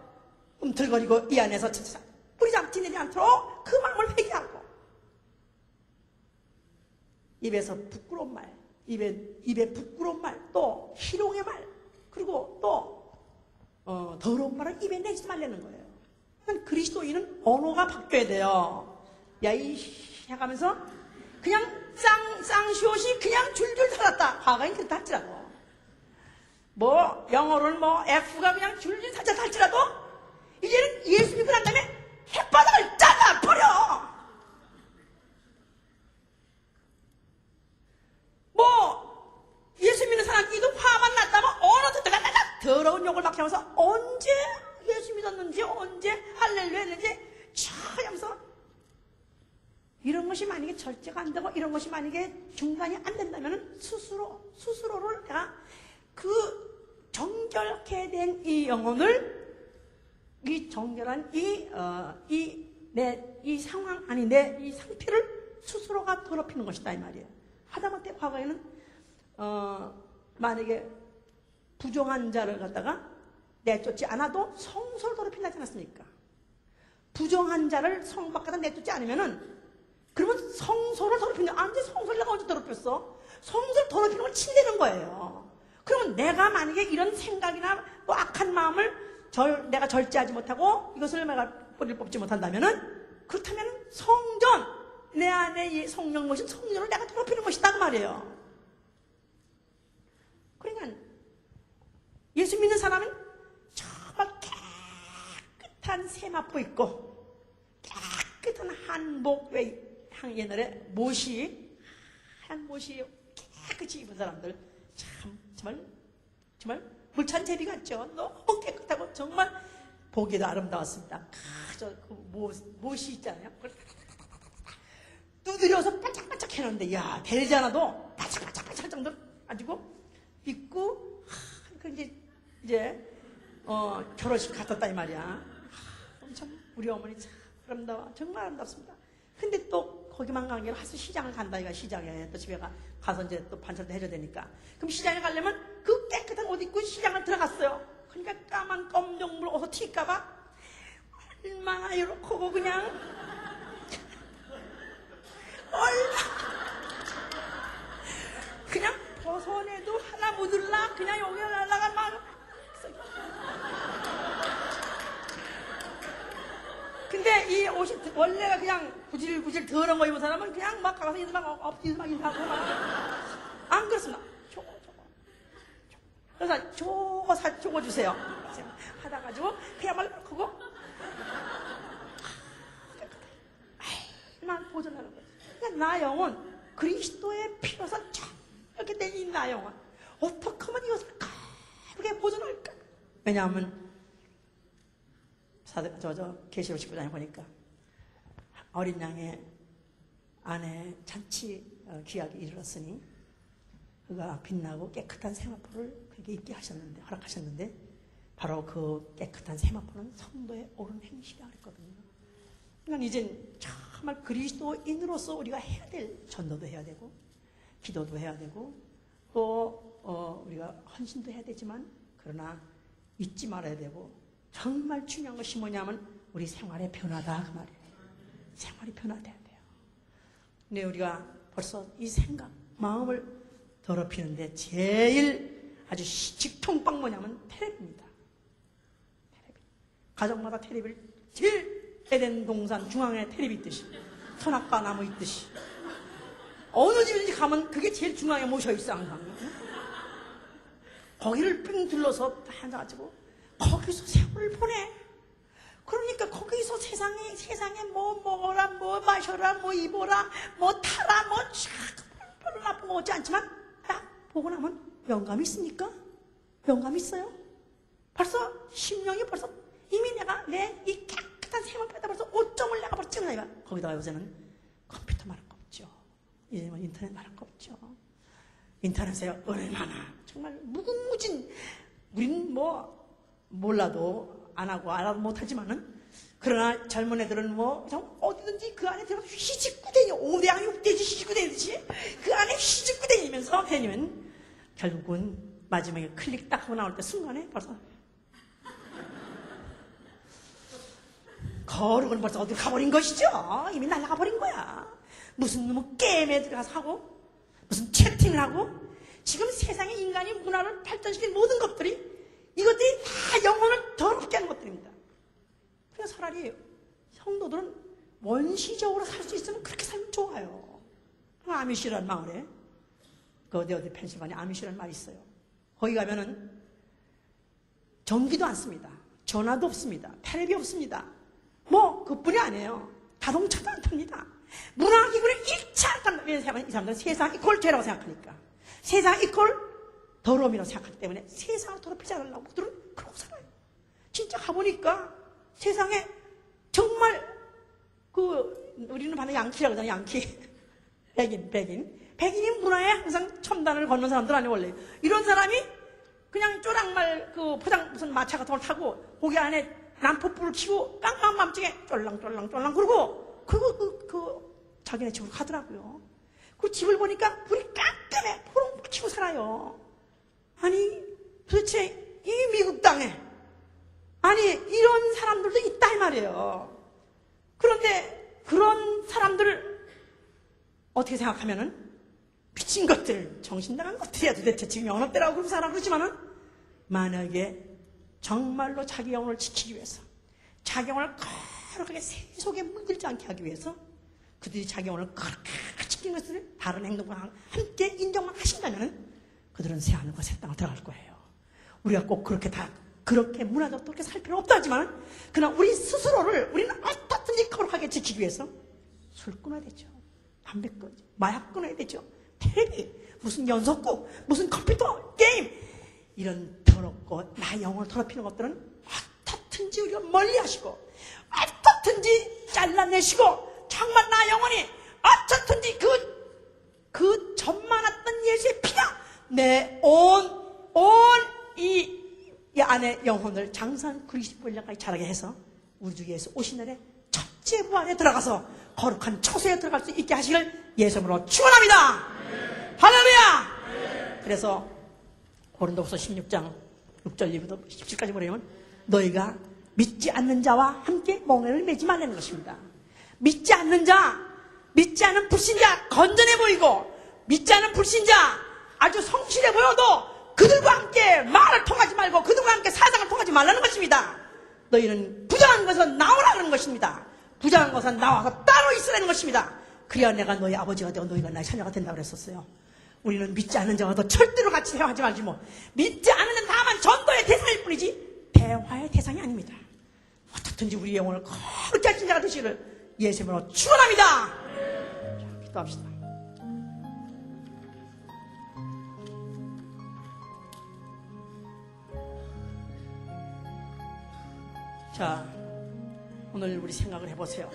움틀거리고 이 안에서 뿌리지 않지 않도록 그 마음을 회개하고 입에서 부끄러운 말, 입에 부끄러운 말, 또 희롱의 말, 그리고 또 더러운 말을 입에 내지 말라는 거예요. 그리스도인은 언어가 바뀌어야 돼요. 야이 해가면서 그냥 쌍시옷이 그냥 줄줄 살았다. 과거엔 그렇다 할지라도 뭐 영어를 뭐 F가 그냥 줄줄 살짝 할지라도 이제는 예수 믿고 난 다음에 햇바닥을 잘라 버려. 뭐 예수 믿는 사람끼리도 화만 났다면 어느 때가 더러운 욕을 막 하면서 언제 예수 믿었는지 언제 할렐루야 했는지 하면서 이런 것이 만약에 절제가 안 되고 이런 것이 만약에 중단이 안 된다면 스스로를 내가 그 정결케 된 이 영혼을 이 정결한 이 상황 아니 내 이 상태를 스스로가 더럽히는 것이다 이 말이에요. 하다못해 과거에는 만약에 부정한 자를 갖다가 내쫓지 않아도 성소를 더럽힌다지 않았습니까? 부정한 자를 성 밖에다 내쫓지 않으면은 그러면 성소를 더럽힌다. 안 돼, 성소를 내가 언제 더럽혔어? 성소를 더럽히는 걸 친대는 거예요. 그러면 내가 만약에 이런 생각이나 또 악한 마음을 내가 절제하지 못하고 이것을 내가 뿌리를 뽑지 못한다면은 그렇다면 성전, 내 안에 이 성령 모신 성전을 내가 더럽히는 것이다 그 말이에요. 그러니까 예수 믿는 사람은 정말 깨끗한 세마포 입고 깨끗한 한복, 옛날에 못이 깨끗이 입은 사람들 정말 물찬 제비 같죠. 너무 깨끗하고 정말 보기도 아름다웠습니다. 못이 있잖아요. 두드려서 반짝반짝 해놓는데 야 데리지 않아도 반짝반짝 정도로 가지고 입고 이제 결혼식 갔었다 이 말이야. 참 우리 어머니 참 아름다워. 정말 아름답습니다. 근데 또 거기만 간 게 아니라 하수 시장을 간다 이가 시장에 또 집에 가서 이제 또 반찬도 해줘야 되니까. 그럼 시장에 가려면 그 깨끗한 옷 입고 시장을 들어갔어요. 그러니까 까만 검정물 어서 튈까봐 얼마나 이렇게 그냥 그냥 벗어내도 하나 묻을라 그냥 여기 날라가 막. 근데 이 옷이 원래가 그냥 구질구질 더러운 거 입은 사람은 그냥 막 가서 인사 막 엎드려 막 인사하고 막 안 그렇습니다. 그래서 저거 주세요. 하다 가지고 그야말로 그거 난 보존하는 거지. 그러니까 나 영혼 그리스도의 피로서 이렇게 된 이 나 영혼 어떻게 하면 이것을 가볍게 보존할까? 왜냐하면 계시록 19장에 보니까 어린 양의 아내 잔치 귀하게 이르렀으니 그가 빛나고 깨끗한 세마포를 그에게 입게 하셨는데, 허락하셨는데, 바로 그 깨끗한 세마포는 성도의 옳은 행실이라 그랬거든요. 그러니까 이젠 정말 그리스도인으로서 우리가 해야 될 전도도 해야 되고, 기도도 해야 되고, 또 우리가 헌신도 해야 되지만, 그러나 잊지 말아야 되고, 정말 중요한 것이 뭐냐면 우리 생활의 변화다 그 말이에요. 생활이 변화돼야 돼요. 근데 우리가 벌써 이 생각, 마음을 더럽히는데 제일 아주 직통빵 뭐냐면 테레비입니다. 테레비. 가정마다 테레비를 제일 에덴 동산 중앙에 테레비 있듯이, 선악과 나무 있듯이, 어느 집인지 가면 그게 제일 중앙에 모셔 있어 항상. 거기를 삥 둘러서 앉아가지고 거기서 세월을 보내. 그러니까 거기서 세상에 뭐 먹어라, 뭐 마셔라, 뭐 입어라, 뭐 타라, 뭐 별로 나쁜 거 없지 않지만 딱 보고 나면 영감이 있습니까? 영감이 있어요? 벌써 심령이 벌써 이미 내가 내 이 깨끗한 세마포에다 벌써 5점을 내가 벌써 찍어놔. 거기다가 요새는 컴퓨터 말할 거 없죠. 이제는 인터넷 말할 거 없죠. 인터넷에 얼마나 정말 무궁무진, 우린 뭐 몰라도 안 하고 알아도 못하지만은, 그러나 젊은 애들은 뭐 어디든지 그 안에 들어가서 휘짓고 다녀. 5대양 6대지 휘짓고 다니듯이 그 안에 휘짓고 다니면서 다니면 결국은 마지막에 클릭 딱 하고 나올 때 순간에 벌써 거룩은 벌써 어디로 가버린 것이죠. 이미 날아가 버린 거야. 무슨 뭐 게임에 들어가서 하고, 무슨 채팅을 하고, 지금 세상의 인간이 문화를 발전시킨 모든 것들이, 이것들이 다 영혼을 더럽게 하는 것들입니다. 그래서 차라리 성도들은 원시적으로 살 수 있으면 그렇게 살면 좋아요. 아미시라는 마을에, 그 어디 펜실바니아 아미시라는 말이 있어요. 거기 가면은 전기도 안 씁니다. 전화도 없습니다. 텔레비 없습니다. 뭐 그뿐이 아니에요. 자동차도 안 탑니다. 문화기구를 일체 안 탑니다. 왜냐하면 이 사람들은 세상 이퀄 죄라고 생각하니까, 세상 이퀄 더러움이라고 생각하기 때문에 세상을 더럽히지 않으려고 그들은 그러고 살아요. 진짜 가보니까 세상에 정말 우리는 반드시 양키라고 하잖아요. 양키. 백인이 문화에 항상 첨단을 걷는 사람들 아니에요, 원래. 이런 사람이 그냥 쪼랑말 포장 무슨 마차 같은 걸 타고 거기 안에 난포불을 켜고 깡깡맘중에 쫄랑쫄랑 그러고 자기네 집으로 가더라고요. 그 집을 보니까 불이 깜깜해. 포롱불 켜고 살아요. 아니 도대체 이 미국 땅에 아니 이런 사람들도 있다 이 말이에요. 그런데 그런 사람들을 어떻게 생각하면은 미친 것들, 정신 나간 것들이야. 도대체 지금 영업 때라고 그런 사람 그러지만은, 만약에 정말로 자기 영혼을 지키기 위해서, 자기 영혼을 거룩하게 세속에 물들지 않게 하기 위해서 그들이 자기 영혼을 거룩하게 지키는 것을 다른 행동과 함께 인정만 하신다면은 그들은 새하늘과 새 땅을 들어갈 거예요. 우리가 꼭 그렇게 문화적으로 그렇게 살 필요는 없다 하지만, 그러나 우리 스스로를 우리는 어떻든지 거룩하게 지키기 위해서 술 끊어야 되죠. 담배 끊어야 되죠. 마약 끊어야 되죠. 텔레비, 무슨 연속곡, 무슨 컴퓨터, 게임, 이런 더럽고 나 영혼을 더럽히는 것들은 어떻든지 우리가 멀리 하시고, 어떻든지 잘라내시고, 정말 나 영혼이 어떻든지 그 전만했던 예수의 피가 내 이 안에 영혼을 장산 99일까지 자라게 해서 우리 주 예수 오신 날에 첫째 부활에 들어가서 거룩한 초소에 들어갈 수 있게 하시길 예수님으로 축원합니다. 할렐루야. 그래서 고린도후서 16장 6절 17까지 보려면, 너희가 믿지 않는 자와 함께 멍에를 매지 말라는 것입니다. 믿지 않는 자, 믿지 않은 불신자 건전해 보이고, 믿지 않은 불신자 아주 성실해 보여도 그들과 함께 말을 통하지 말고 그들과 함께 사상을 통하지 말라는 것입니다. 너희는 부정한 것은 나오라는 것입니다. 부정한 것은 나와서 따로 있으라는 것입니다. 그래야 내가 너희 아버지가 되고 너희가 나의 자녀가 된다고 그랬었어요. 우리는 믿지 않는 자와도 절대로 같이 대화하지 말지 뭐. 믿지 않는 자는 다만 전도의 대상일 뿐이지 대화의 대상이 아닙니다. 어떻든지 우리 영혼을 거룩히 하신 자가 되시기를 예수님으로 축원합니다. 자, 기도합시다. 자, 오늘 우리 생각을 해보세요.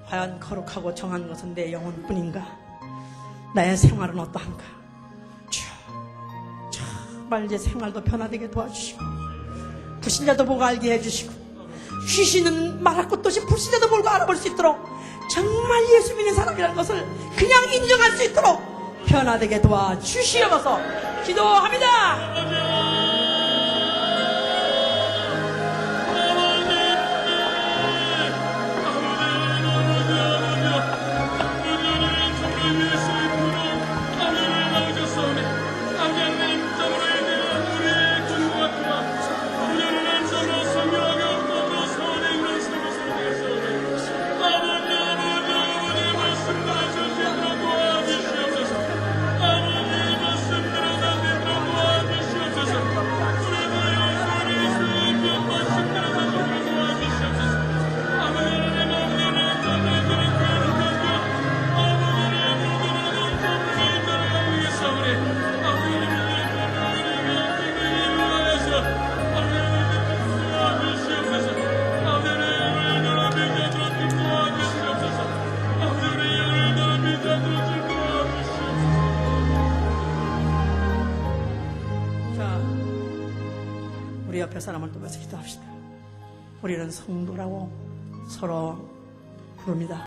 과연 거룩하고 정한 것은 내 영혼뿐인가? 나의 생활은 어떠한가? 정말 내 생활도 변화되게 도와주시고 불신자도 보고 알게 해주시고 귀신은 말할 것도 없이 불신자도 보고 알아볼 수 있도록 정말 예수 믿는 사람이라는 것을 그냥 인정할 수 있도록 변화되게 도와주시옵소서. 기도합니다. 우리 옆에 사람을 보면서 기도합시다. 우리는 성도라고 서로 부릅니다.